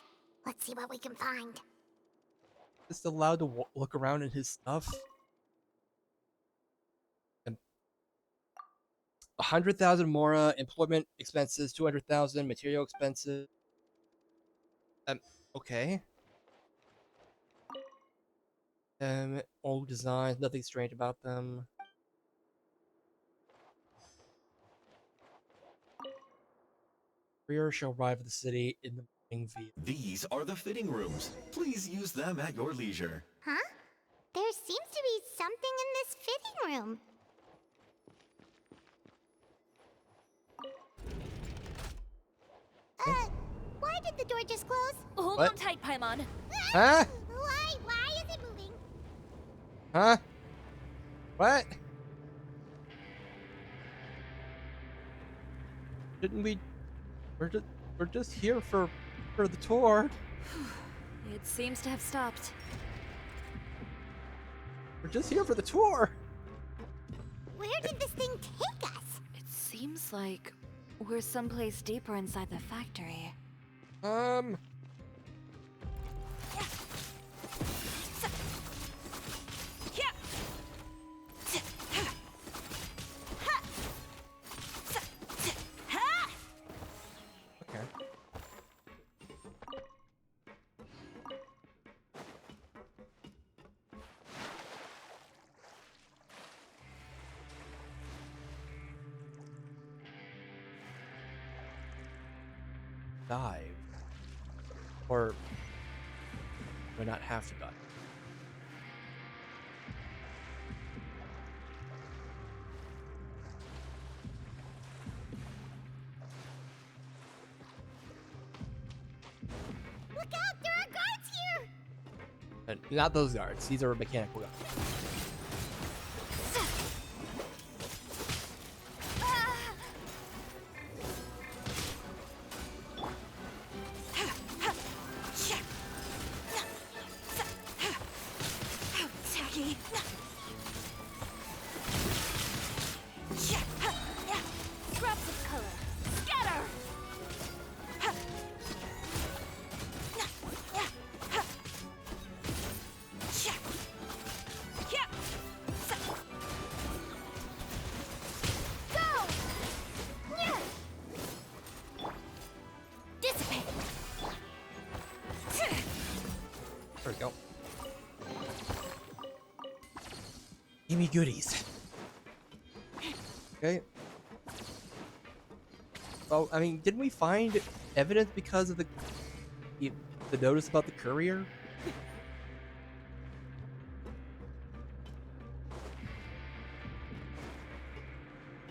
Let's see what we can find. Just allowed to look around in his stuff. 100,000 Mora, employment expenses, 200,000, material expenses. Okay. Old designs, nothing strange about them. Courier shall arrive at the city in the morning via. These are the fitting rooms. Please use them at your leisure. Huh? There seems to be something in this fitting room. Why did the door just close? Hold What? on tight, Paimon. Huh? Why is it moving? Huh? What? Didn't we? We're just here for the tour. It seems to have stopped. We're just here for the tour. Where did this thing take us? It seems like we're someplace deeper inside the factory. Okay. Dive. Or do I not have to dive? Look out, there are guards here! Not those guards. These are mechanical guards. Tacky. Scraps of color. Scatter! Go! Dissipate! There we go. Give me goodies. Okay. Oh, I mean, didn't we find evidence because of the notice about the courier?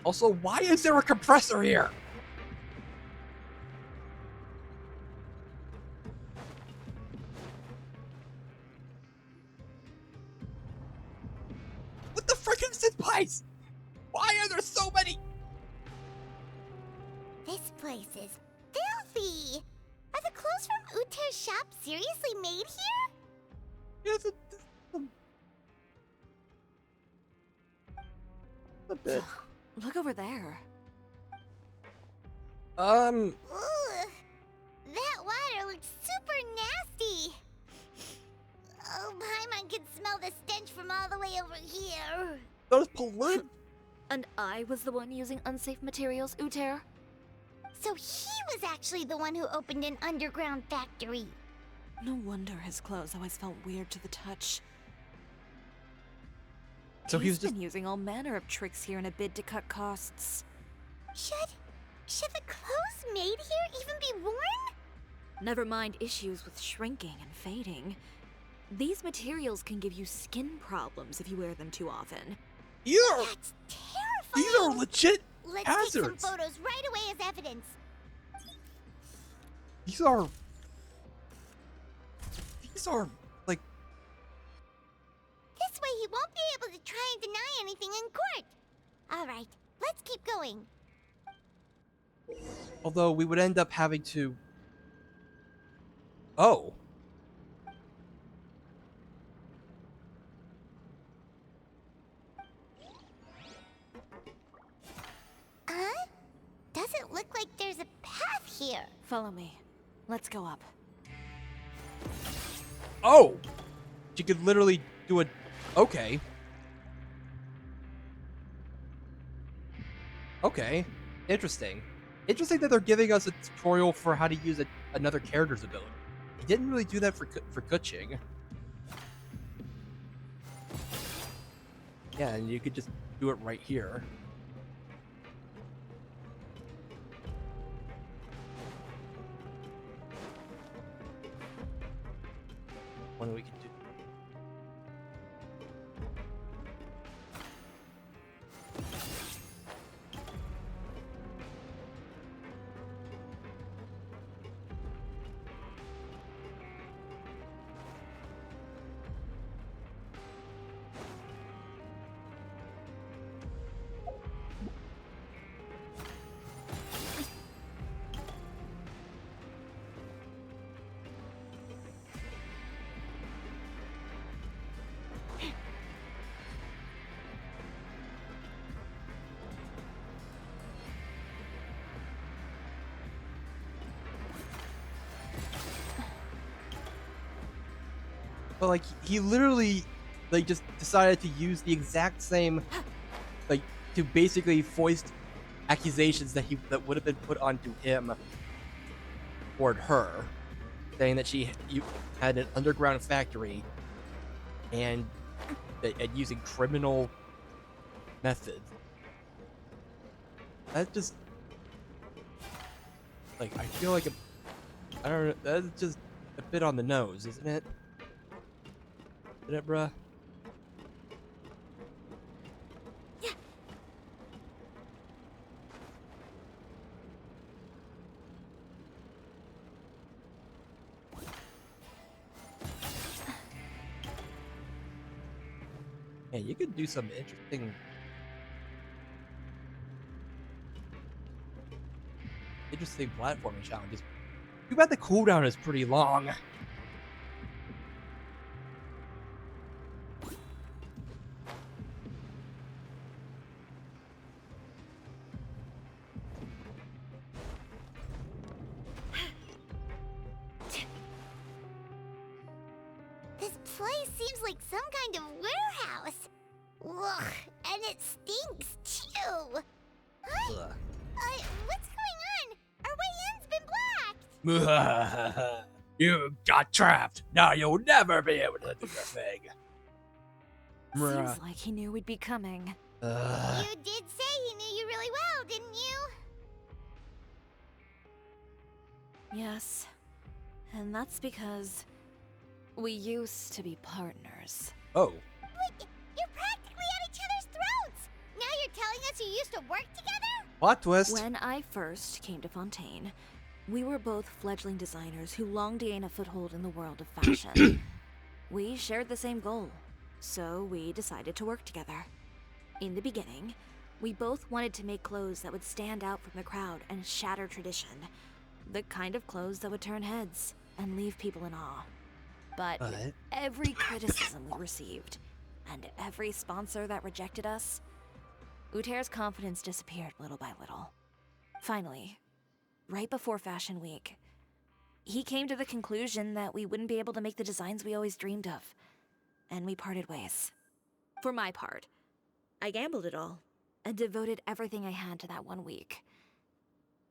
Also, why is there a compressor here? What the frickin' synth pies? Why are there so many? This place is filthy! Are the clothes from Uter's shop seriously made here? Yes, a bit. Look over there. Ugh, that water looks super nasty! Oh, Paimon can smell the stench from all the way over here. Those pollute. And I was the one using unsafe materials, Uter. So he was actually the one who opened an underground factory. No wonder his clothes always felt weird to the touch. So he was He's been using all manner of tricks here in a bid to cut costs. Should the clothes made here even be worn? Never mind issues with shrinking and fading. These materials can give you skin problems if you wear them too often. That's terrifying! These are legit Let's hazards. take some photos right away as evidence. These are like. This way he won't be able to try and deny anything in court. All right, let's keep going. Although we would end up having to. Oh. Huh? Doesn't look like there's a path here. Follow me. Let's go up. Oh! She could literally do it. Okay. Okay. Interesting. Interesting that they're giving us a tutorial for how to use another character's ability. He didn't really do that for Kuching. Yeah, and you could just do it right here. One we can do. But like he literally like just decided to use the exact same like to basically foist accusations that would have been put onto him toward her, saying that you had an underground factory and using criminal methods. That just like I feel like I don't know. That's just a bit on the nose, isn't it? Isn't it, bruh? Yeah, you could do some interesting platforming challenges. Too bad the cooldown is pretty long. This place seems like some kind of warehouse. Ugh, and it stinks too. Huh? What's going on? Our way in's been blocked. You got trapped. Now you'll never be able to do your thing. Seems like he knew we'd be coming. You did say he knew you really well, didn't you? Yes. And that's because we used to be partners. Oh. Wait, you're practically at each other's throats. Now you're telling us you used to work together? Plot twist. When I first came to Fontaine, we were both fledgling designers who longed to gain a foothold in the world of fashion. We shared the same goal, so we decided to work together. In the beginning, we both wanted to make clothes that would stand out from the crowd and shatter tradition. The kind of clothes that would turn heads and leave people in awe. But with every criticism we received, and every sponsor that rejected us, Uter's confidence disappeared little by little. Finally, right before Fashion Week, he came to the conclusion that we wouldn't be able to make the designs we always dreamed of, and we parted ways. For my part, I gambled it all, and devoted everything I had to that 1 week.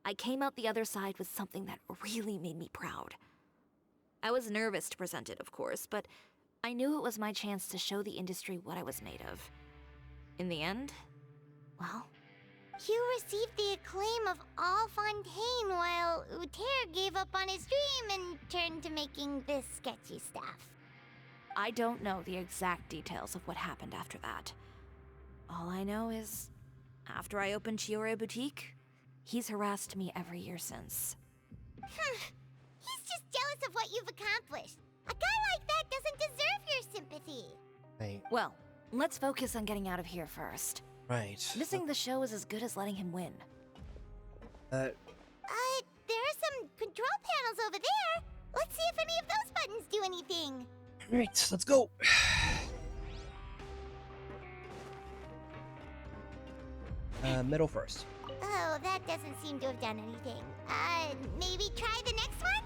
I came out the other side with something that really made me proud. I was nervous to present it, of course, but I knew it was my chance to show the industry what I was made of. In the end, well... You received the acclaim of all Fontaine while Uter gave up on his dream and turned to making this sketchy stuff. I don't know the exact details of what happened after that. All I know is, after I opened Chiori Boutique, he's harassed me every year since. He's just jealous of what you've accomplished. A guy like that doesn't deserve your sympathy. Right. Well, let's focus on getting out of here first. Right. Missing the show is as good as letting him win. There are some control panels over there. Let's see if any of those buttons do anything. Alright, let's go. Middle first. Oh, that doesn't seem to have done anything. Maybe try the next one?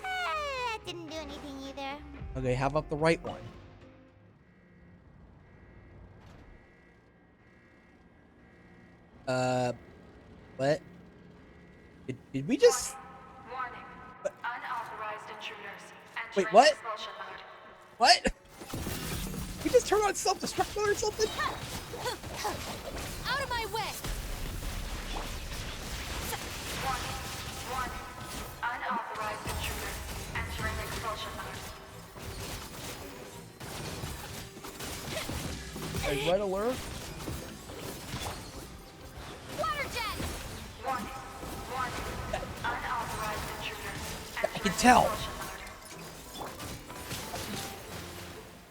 That didn't do anything either. Okay, how about the right one? What? Did we just... Warning. Unauthorized intruders. Wait, what? What? We just turned on self-destruct mode or something? Out of my way! Warning. Unauthorized intruders. Entering expulsion mode. Like, red alert? Water jet! Warning. Unauthorized intruders. I can tell.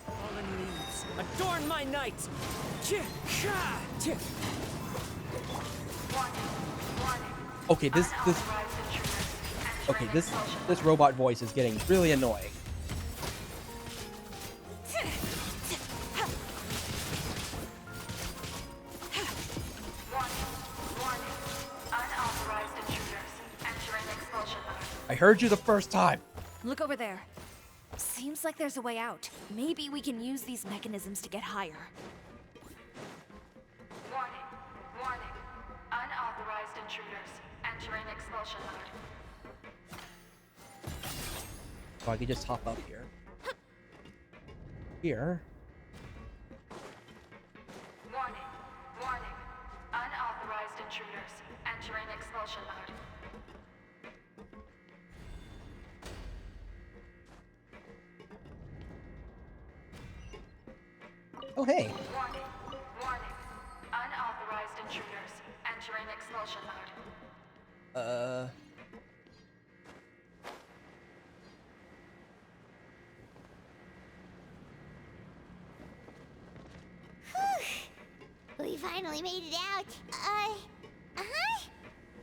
Fallen leaves, adorn my night! Okay, this robot voice is getting really annoying. I heard you the first time. Look over there. Seems like there's a way out. Maybe we can use these mechanisms to get higher. Warning. Warning. Unauthorized intruders. Entering expulsion mode. Oh, I could just hop up here. Here. Warning. Warning. Unauthorized intruders. Entering expulsion mode. Oh, hey. Warning. Warning. Unauthorized intruders. Entering expulsion mode. We finally made it out.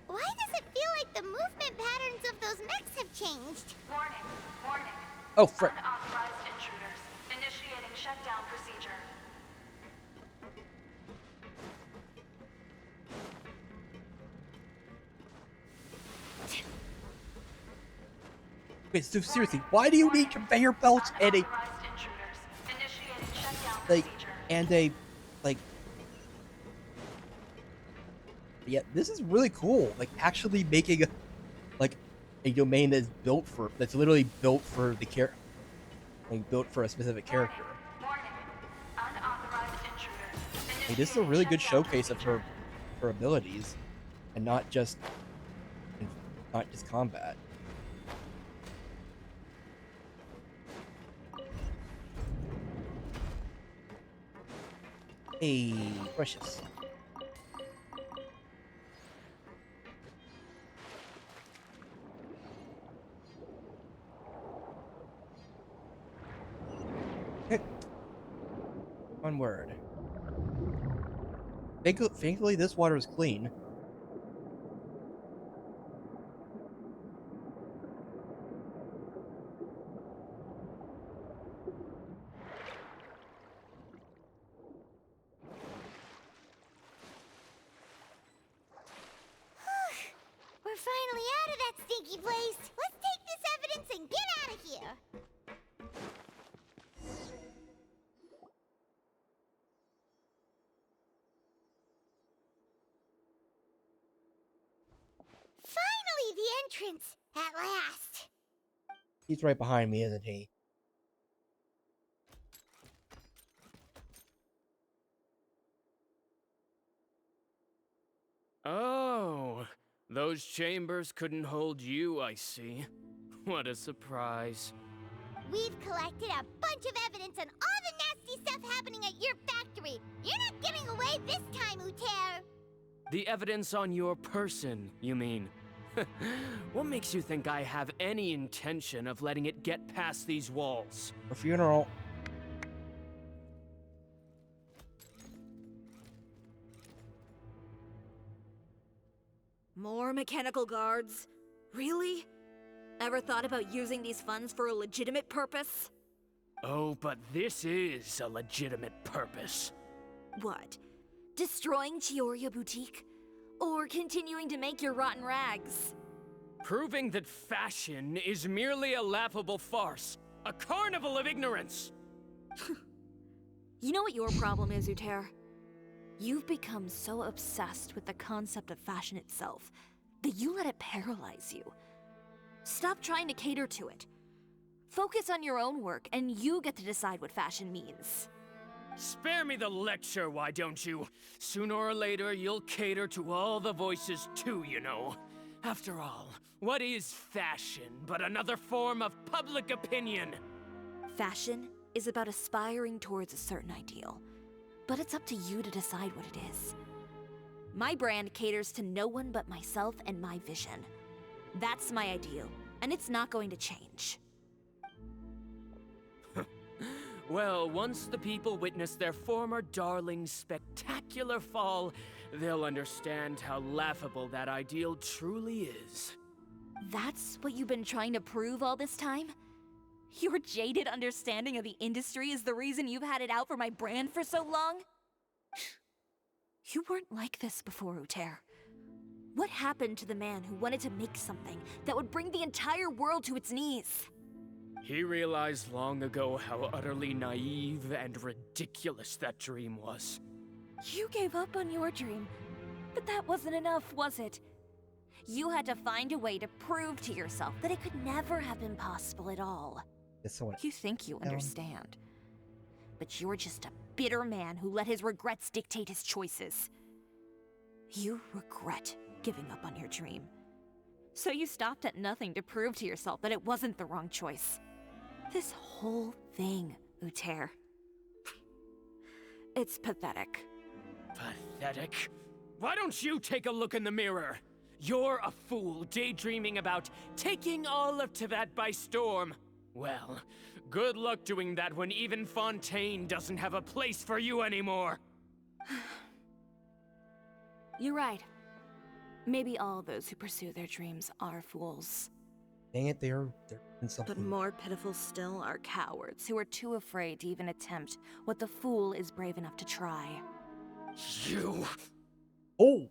Why does it feel like the movement patterns of those mechs have changed? Warning. Warning. Oh, frick. Unauthorized intruders. Initiating shutdown procedure. Wait, so seriously, why do you need conveyor belts and a Unauthorized intruders. Initiating shutdown like procedure. and a like? Yeah, this is really cool. Like actually making like a domain that's literally built for the like built for a specific character. Warning. Unauthorized intruders. Like, this is a really good showcase of her abilities, and not just combat. Hey, precious. One word. Thankfully, this water is clean. We're finally out of that stinky place. Let's take this evidence and get out of here. Finally, the entrance. At last. He's right behind me, isn't he? Oh, those chambers couldn't hold you, I see. What a surprise. We've collected a bunch of evidence on all the nasty stuff happening at your factory. You're not getting away this time, Uter. The evidence on your person, you mean? What makes you think I have any intention of letting it get past these walls? A funeral. More mechanical guards? Really? Ever thought about using these funds for a legitimate purpose? Oh, but this is a legitimate purpose. What? Destroying Chiori Boutique? Or continuing to make your rotten rags? Proving that fashion is merely a laughable farce. A carnival of ignorance! You know what your problem is, Uter? You've become so obsessed with the concept of fashion itself that you let it paralyze you. Stop trying to cater to it. Focus on your own work, and you get to decide what fashion means. Spare me the lecture, why don't you? Sooner or later, you'll cater to all the voices too, you know. After all, what is fashion but another form of public opinion? Fashion is about aspiring towards a certain ideal, but it's up to you to decide what it is. My brand caters to no one but myself and my vision. That's my ideal, and it's not going to change. Well, once the people witness their former darling's spectacular fall, they'll understand how laughable that ideal truly is. That's what you've been trying to prove all this time? Your jaded understanding of the industry is the reason you've had it out for my brand for so long? You weren't like this before, Uter. What happened to the man who wanted to make something that would bring the entire world to its knees? He realized long ago how utterly naive and ridiculous that dream was. You gave up on your dream, but that wasn't enough, was it? You had to find a way to prove to yourself that it could never have been possible at all. You think you understand, but you're just a bitter man who let his regrets dictate his choices. You regret giving up on your dream. So you stopped at nothing to prove to yourself that it wasn't the wrong choice. This whole thing, Uter. It's pathetic. Pathetic? Why don't you take a look in the mirror? You're a fool daydreaming about taking all of Tibet by storm. Well, good luck doing that when even Fontaine doesn't have a place for you anymore. You're right. Maybe all those who pursue their dreams are fools. Dang it, they're in something. But more pitiful still are cowards who are too afraid to even attempt what the fool is brave enough to try. You... Oh!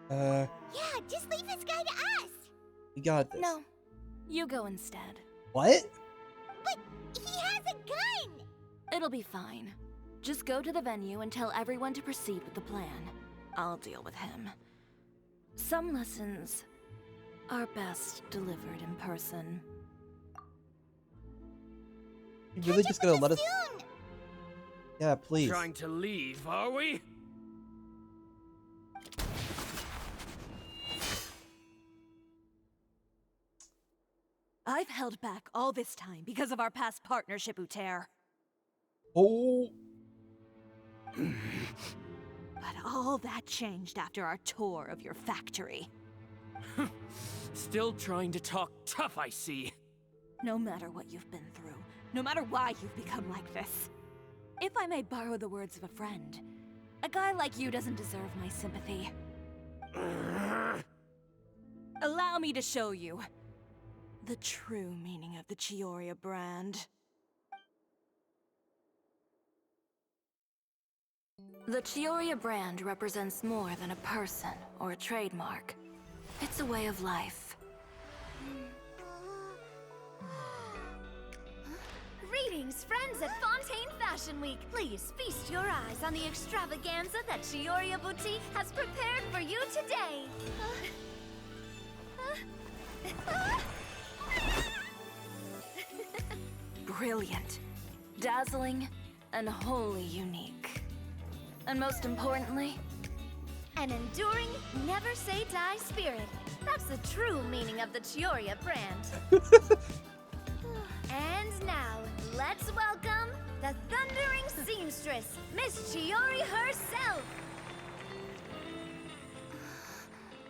Yeah, just leave this guy to us! We got this. No, you go instead. What? But he has a gun! It'll be fine. Just go to the venue and tell everyone to proceed with the plan. I'll deal with him. Some lessons are best delivered in person. You really just gonna let us... Yeah, please. Trying to leave, are we? I've held back all this time because of our past partnership, Uter. Oh. But all that changed after our tour of your factory. Still trying to talk tough, I see. No matter what you've been through, no matter why you've become like this. If I may borrow the words of a friend, a guy like you doesn't deserve my sympathy. Allow me to show you the true meaning of the Chiori brand. The Chiori brand represents more than a person or a trademark. It's a way of life. Greetings, friends at Fontaine Fashion Week. Please feast your eyes on the extravaganza that Chiori Boutique has prepared for you today. Brilliant, dazzling, and wholly unique. And most importantly, an enduring, never-say-die spirit. That's the true meaning of the Chiori brand. And now, let's welcome the thundering seamstress, Miss Chiori herself.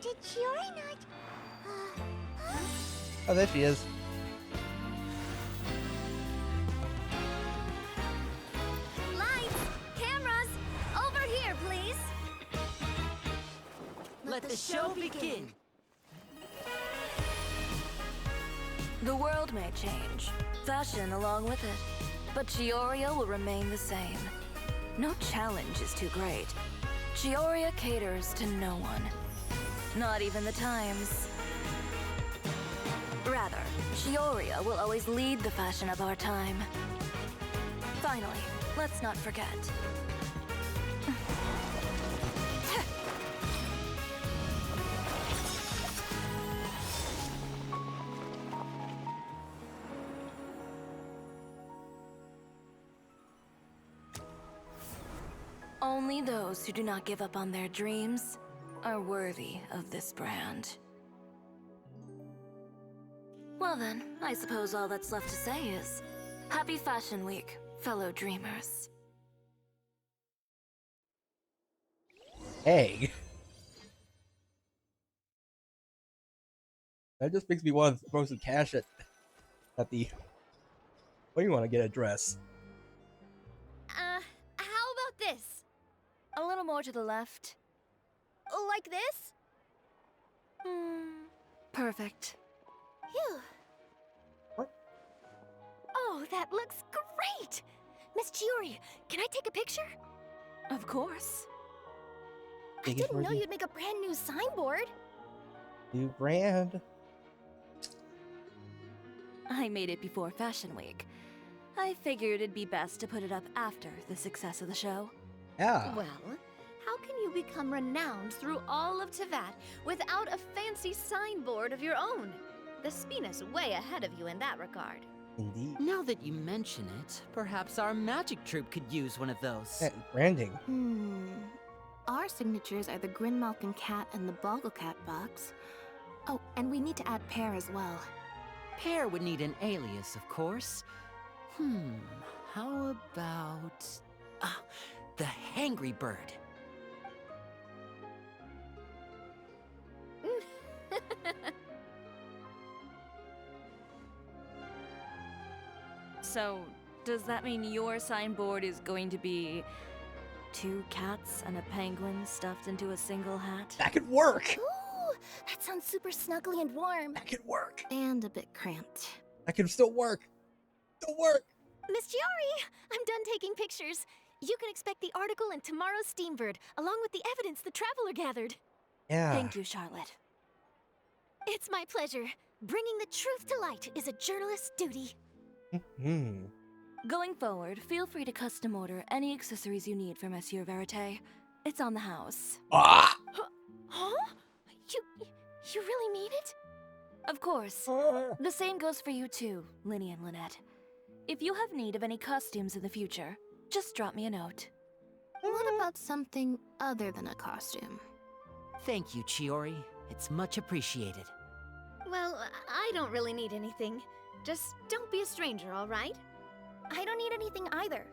Did Chiori not... Oh, there she is. Lights, cameras, over here, please. let the show begin. The world may change, fashion along with it, but Chioria will remain the same. No challenge is too great. Chioria caters to no one. Not even the times. Rather, Chioria will always lead the fashion of our time. Finally, let's not forget. Only those who do not give up on their dreams are worthy of this brand. Well then, I suppose all that's left to say is, Happy Fashion Week, fellow dreamers. Hey. That just makes me want to throw some cash at the... What do you want to get a dress? How about this? A little more to the left. Like this? Perfect. Phew. What? Oh, that looks great! Miss Chiori, can I take a picture? Of course. I didn't know you'd make a brand new signboard. New brand. I made it before Fashion Week. I figured it'd be best to put it up after the success of the show. Yeah. Well, how can you become renowned through all of Tevat without a fancy signboard of your own? The Spina's way ahead of you in that regard. Indeed. Now that you mention it, perhaps our magic troupe could use one of those. Branding. Our signatures are the Grinmalkin cat and the Bogglecat box. Oh, and we need to add Pear as well. Pear would need an alias, of course. How about... the Hangry Bird. So, does that mean your signboard is going to be 2 cats and a penguin stuffed into a single hat? That could work! Ooh, that sounds super snuggly and warm. That could work! And a bit cramped. That could still work! Still work! Miss Chiori, I'm done taking pictures. You can expect the article in tomorrow's Steambird, along with the evidence the Traveler gathered. Yeah. Thank you, Charlotte. It's my pleasure. Bringing the truth to light is a journalist's duty. Going forward, feel free to custom order any accessories you need for Monsieur Verite. It's on the house. Ah! Huh? You really mean it? Of course. The same goes for you too, Linny and Lynette. If you have need of any costumes in the future, just drop me a note. What about something other than a costume? Thank you, Chiori. It's much appreciated. Well, I don't really need anything. Just don't be a stranger, all right? I don't need anything either.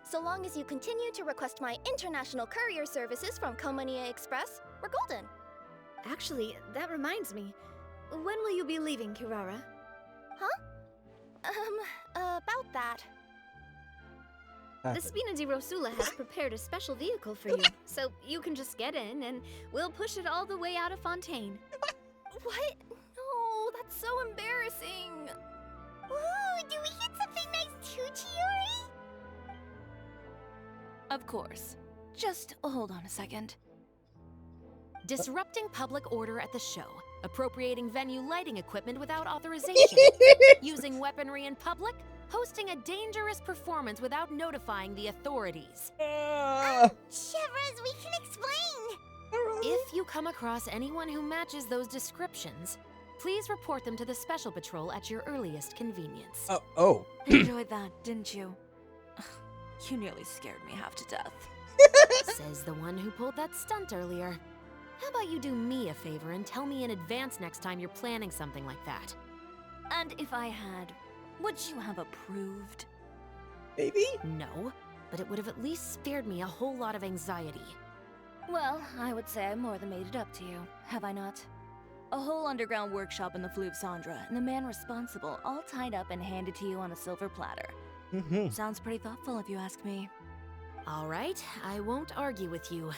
So long as you continue to request my international courier services from Komania Express, we're golden. Actually, that reminds me. When will you be leaving, Kirara? Huh? About that. The Spina di Rosula has prepared a special vehicle for you, so you can just get in and we'll push it all the way out of Fontaine. What? No, that's so embarrassing. Ooh, do we hit something nice too, Chiori? Of course. Just hold on a second. Disrupting public order at the show. Appropriating venue lighting equipment without authorization. Using weaponry in public. Hosting a dangerous performance without notifying the authorities. Shivers, we can explain! If you come across anyone who matches those descriptions, please report them to the Special Patrol at your earliest convenience. Oh. Enjoyed that, didn't you? Ugh, you nearly scared me half to death. Says the one who pulled that stunt earlier. How about you do me a favor and tell me in advance next time you're planning something like that? And if I had, would you have approved? Maybe? No, but it would have at least spared me a whole lot of anxiety. Well, I would say I more than made it up to you, have I not? A whole underground workshop in the Fleuve Sandra, and the man responsible all tied up and handed to you on a silver platter. Sounds pretty thoughtful if you ask me. All right, I won't argue with you.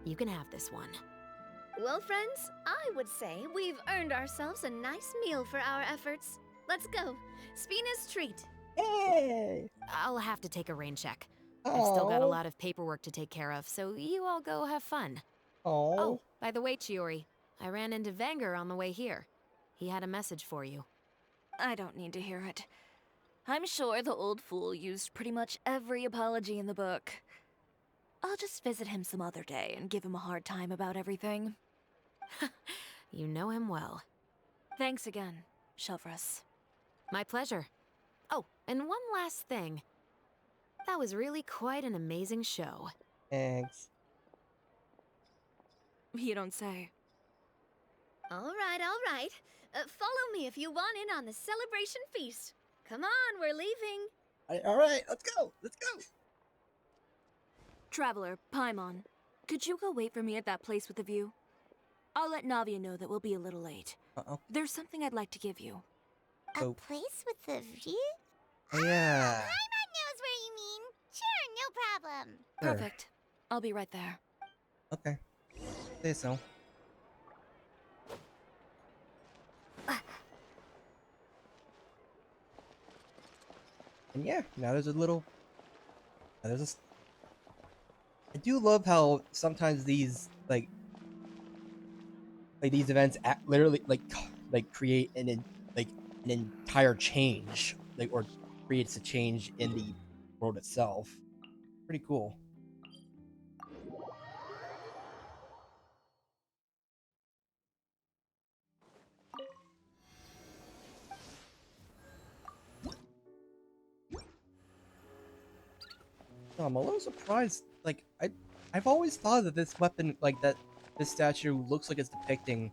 You can have this one. Well, friends, I would say we've earned ourselves a nice meal for our efforts. Let's go. Spina's treat. Hey! I'll have to take a rain check. I've still got a lot of paperwork to take care of, so you all go have fun. Oh, by the way, Chiori, I ran into Vanger on the way here. He had a message for you. I don't need to hear it. I'm sure the old fool used pretty much every apology in the book. I'll just visit him some other day and give him a hard time about everything. You know him well. Thanks again, Shelvrus. My pleasure. Oh, and one last thing. That was really quite an amazing show. Thanks. You don't say. All right, all right. Follow me if you want in on the celebration feast. Come on, we're leaving. All right, let's go. Let's go. Traveler, Paimon, could you go wait for me at that place with the view? I'll let Navia know that we'll be a little late. There's something I'd like to give you. A place with a view? Yeah. Paimon knows where you mean. Sure, no problem. Perfect. I'll be right there. Okay. Say so. And yeah, now there's a little... I do love how sometimes these, like these events literally, like create an an entire change, like, or creates a change in the world itself. Pretty cool. No, I'm a little surprised. Like, I've always thought that this weapon, like that, this statue looks like it's depicting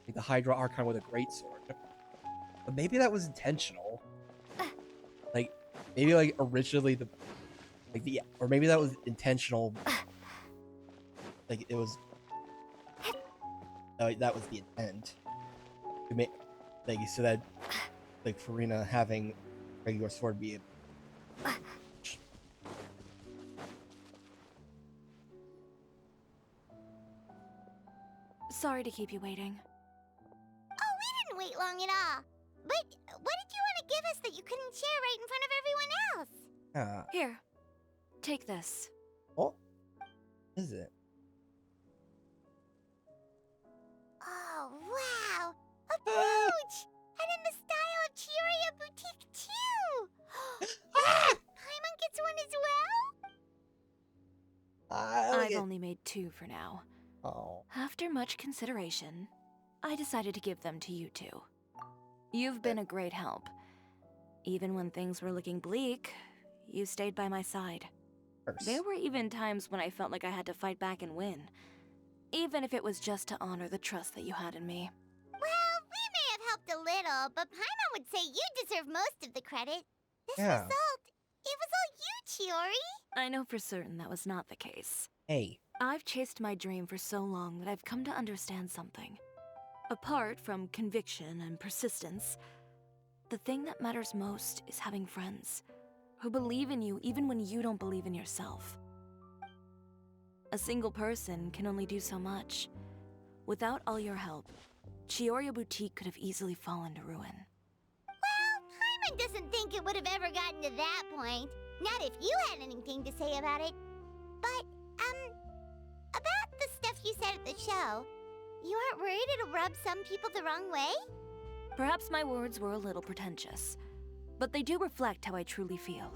like the Hydra Archon with a greatsword. But maybe that was intentional. Like, maybe like originally or maybe that was intentional. Like it was, that was the intent. To make, like, so that, like, Farina having regular sword be. Sorry to keep you waiting. Oh, we didn't wait long at all. But what did you want to give us that you couldn't share right in front of everyone else? Here, take this. What is it? Oh, wow! A brooch! And in the style of Chiori Boutique, too! Paimon gets one as well? I've only made 2 for now. Oh. After much consideration, I decided to give them to you 2. You've been a great help. Even when things were looking bleak, you stayed by my side. There were even times when I felt like I had to fight back and win. Even if it was just to honor the trust that you had in me. Well, we may have helped a little, but Paimon would say you deserve most of the credit. This Yeah. result, it was all you, Chiori. I know for certain that was not the case. Hey. I've chased my dream for so long that I've come to understand something. Apart from conviction and persistence, the thing that matters most is having friends who believe in you even when you don't believe in yourself. A single person can only do so much. Without all your help, Chiori Boutique could have easily fallen to ruin. Well, Paimon doesn't think it would have ever gotten to that point. Not if you had anything to say about it. But, about the stuff you said at the show, you aren't worried it'll rub some people the wrong way? Perhaps my words were a little pretentious, but they do reflect how I truly feel.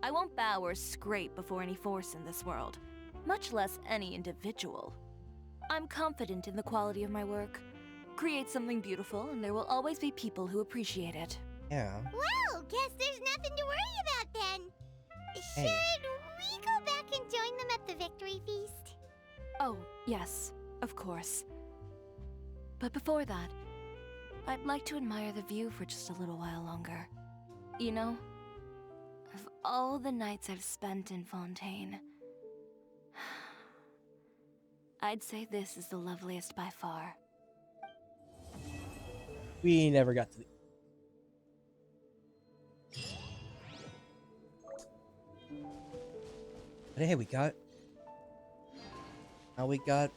I won't bow or scrape before any force in this world, much less any individual. I'm confident in the quality of my work. Create something beautiful, and there will always be people who appreciate it. Yeah. Well, guess there's nothing to worry about then. Hey. Should we go back and join them at the victory feast? Oh, yes, of course. But before that, I'd like to admire the view for just a little while longer. You know, of all the nights I've spent in Fontaine, I'd say this is the loveliest by far. We never got to. But hey, now we got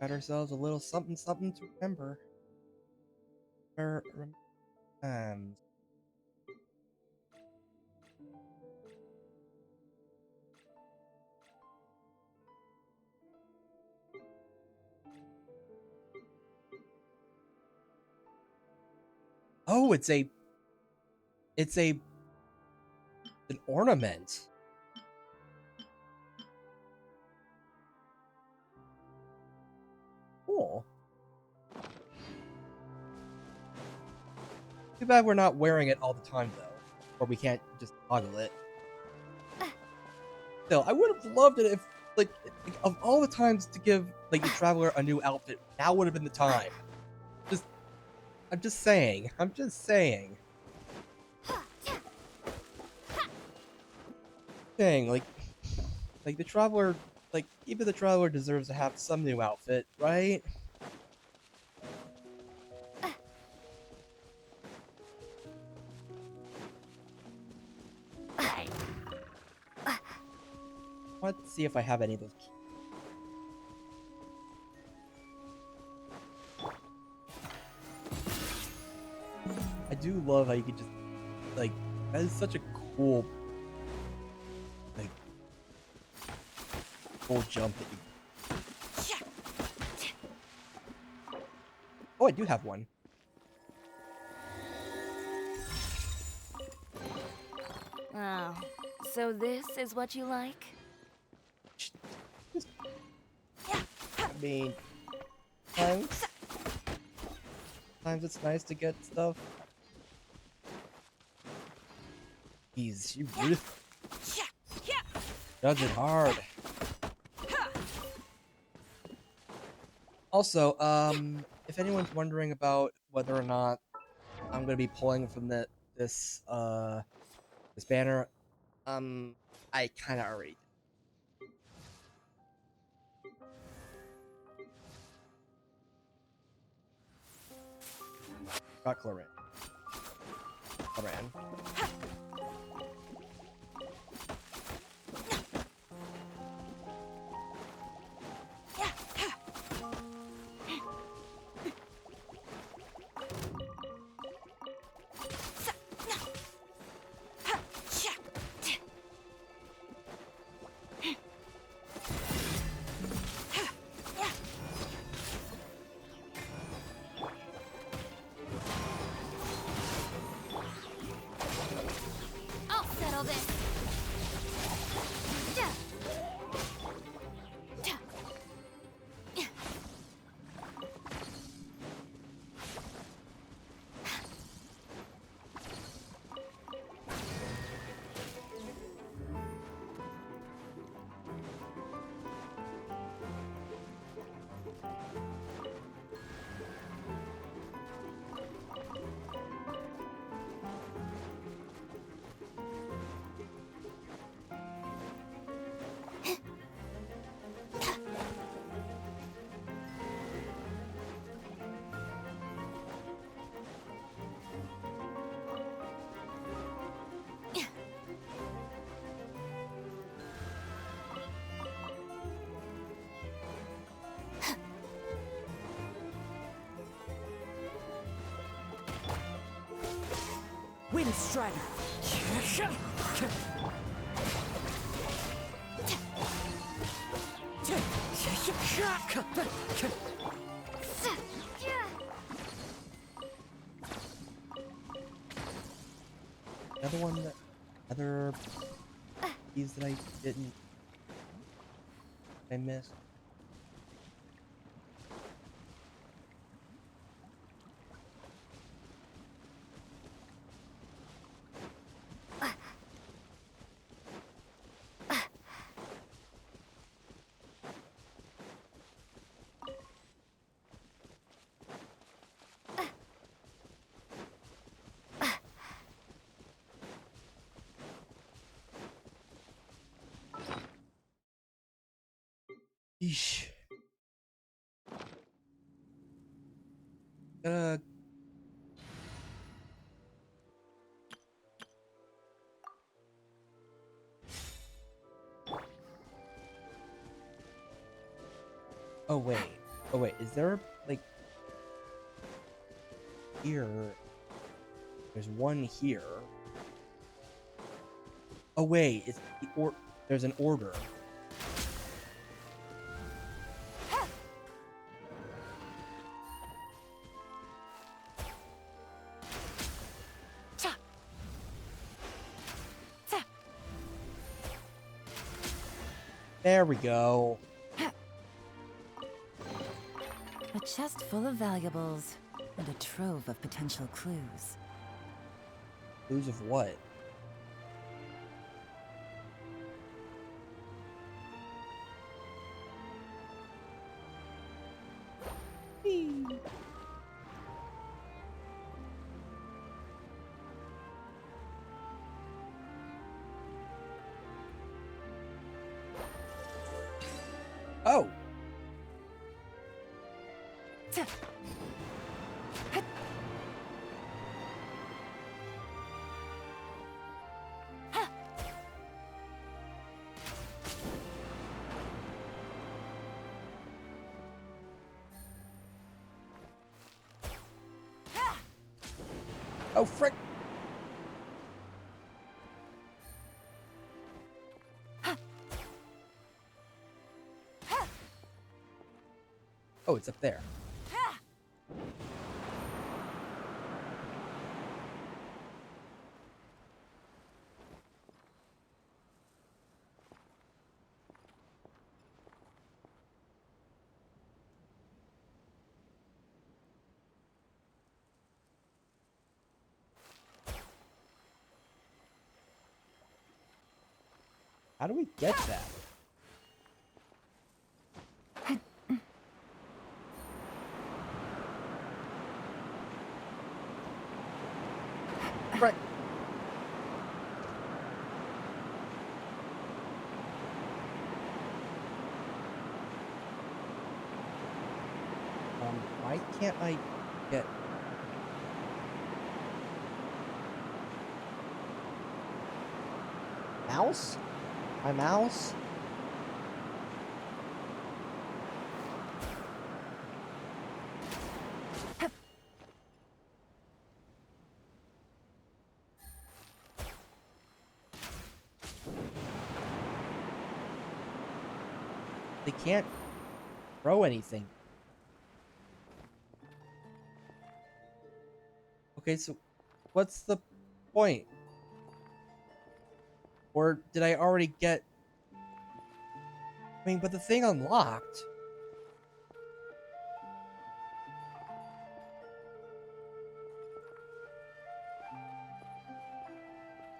ourselves a little something to remember. Oh, it's an ornament. Cool. Too bad we're not wearing it all the time, though. Or we can't just toggle it. Still, I would have loved it if, like, of all the times to give, like, the Traveler a new outfit, now would have been the time. I'm just saying. Dang, like the Traveler, like, even the Traveler deserves to have some new outfit, right? Let's see if I have any of those keys. I do love how you can just, like, that is such a cool, like, cool jump that you... Oh, I do have one. Oh, so this is what you like? I mean, sometimes it's nice to get stuff. Jeez, she really does it hard. Also, if anyone's wondering about whether or not I'm gonna be pulling from this banner, I kind of already did. Got Clarin. I'll settle this. Wind Strider. Another one that other keys that I missed. Yeesh. Oh wait, is there like here? There's one here. Oh wait, it's there's an order. There we go. A chest full of valuables and a trove of potential clues. Clues of what? Oh. Oh, frick! Oh, it's up there. How do we get that? Right. Why can't I get... Mouse? My mouse? They can't throw anything. Okay, so what's the point? Or did I already get... I mean, but the thing unlocked.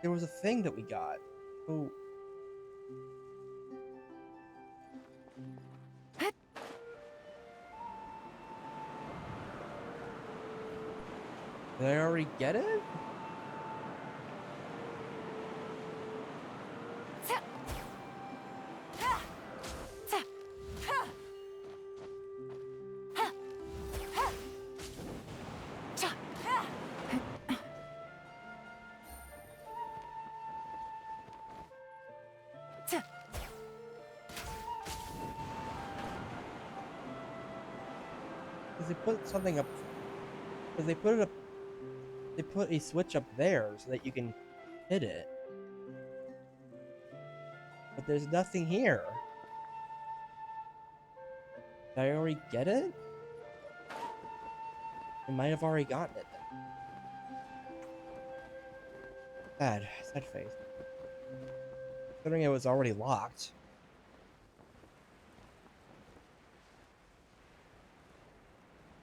There was a thing that we got. Oh. Did I already get it? Because they put something up. Because they put it up. They put a switch up there so that you can hit it. But there's nothing here. Did I already get it? I might have already gotten it then. Sad face. Considering it was already locked.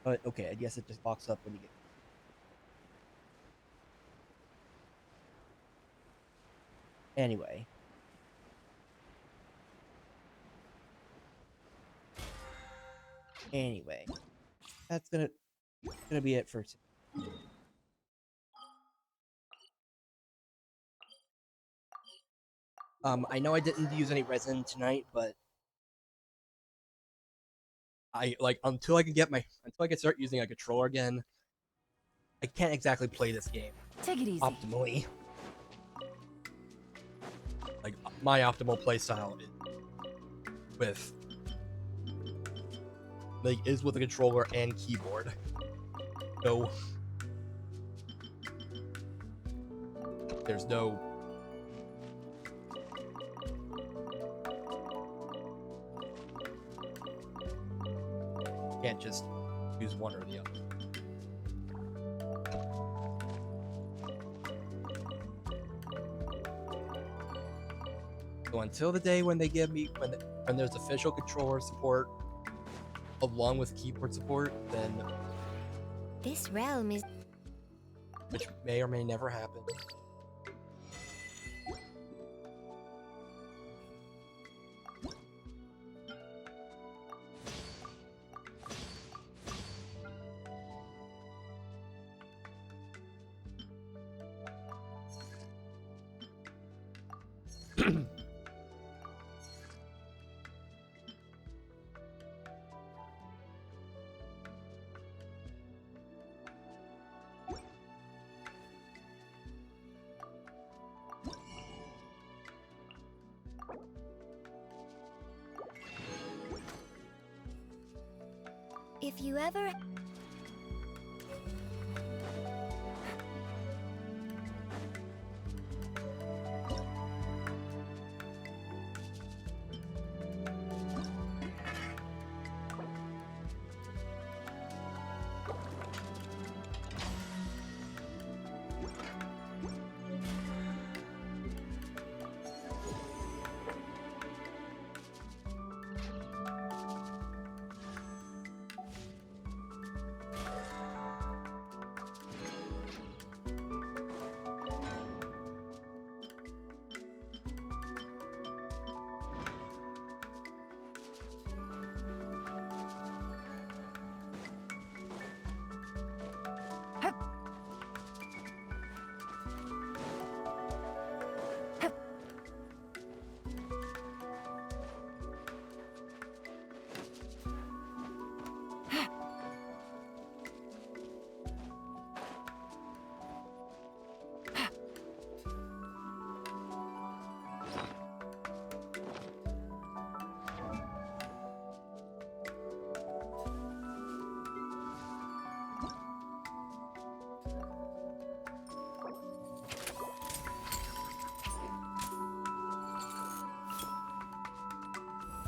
But okay, I guess it just locks up when you get... Anyway. That's gonna be it for today. I know I didn't use any resin tonight, but until I can start using a controller again, I can't exactly play this game Take it easy. optimally. Like my optimal playstyle is with a controller and keyboard. So there's no can't just use one or the other. So until the day when they give me when there's official controller support along with keyboard support, then This realm is... which may or may never happen. If you ever...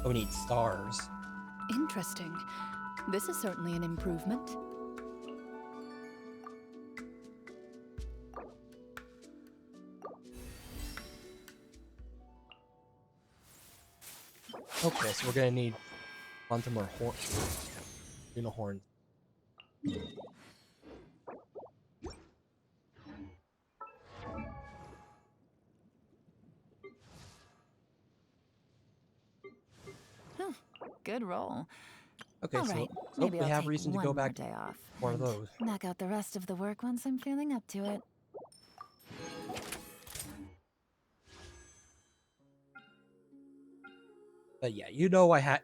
Oh, we need stars. Interesting. This is certainly an improvement. Okay, so we're gonna need quantum or unicorn. Huh, good roll. Okay, All so right, oh, maybe we I'll have take reason to one go more back day off. for and those. knock out the rest of the work once I'm feeling up to it. But yeah, you know I had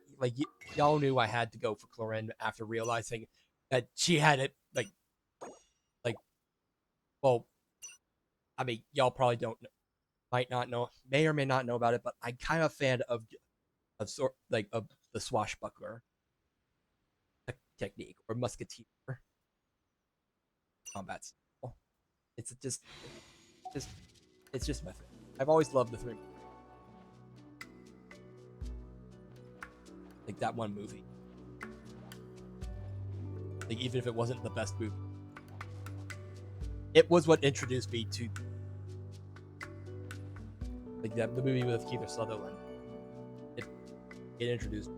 y'all knew I had to go for Clorin after realizing that she had it like well, I mean y'all probably might not know, may or may not know about it, but I'm kind of a fan of the swashbuckler technique or musketeer combat style. It's just my thing. I've always loved the three. Like that one movie. Like even if it wasn't the best movie, it was what introduced me to like the movie with Kiefer Sutherland. It introduced me.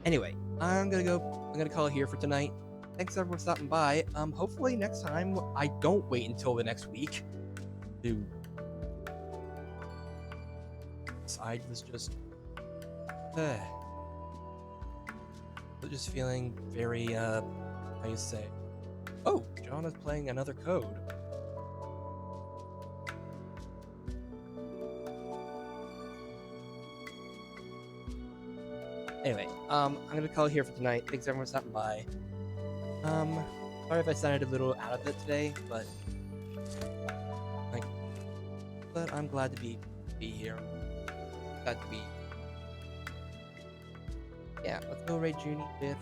Anyway, I'm gonna call it here for tonight. Thanks everyone for stopping by. Hopefully next time I don't wait until the next week to. I was just feeling very how you say. Oh, John is playing another code. Anyway, I'm gonna call it here for tonight. Thanks everyone for stopping by. Sorry if I sounded a little out of it today, but I'm glad to be here. Glad to be. Yeah, let's go raid Junie with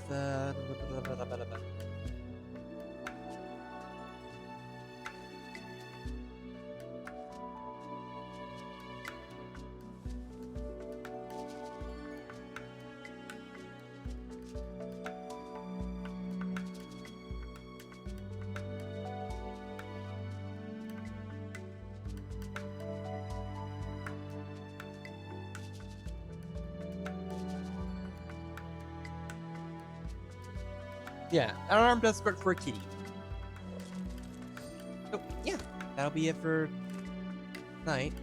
yeah, an armed escort for a kitty. So yeah, that'll be it for tonight.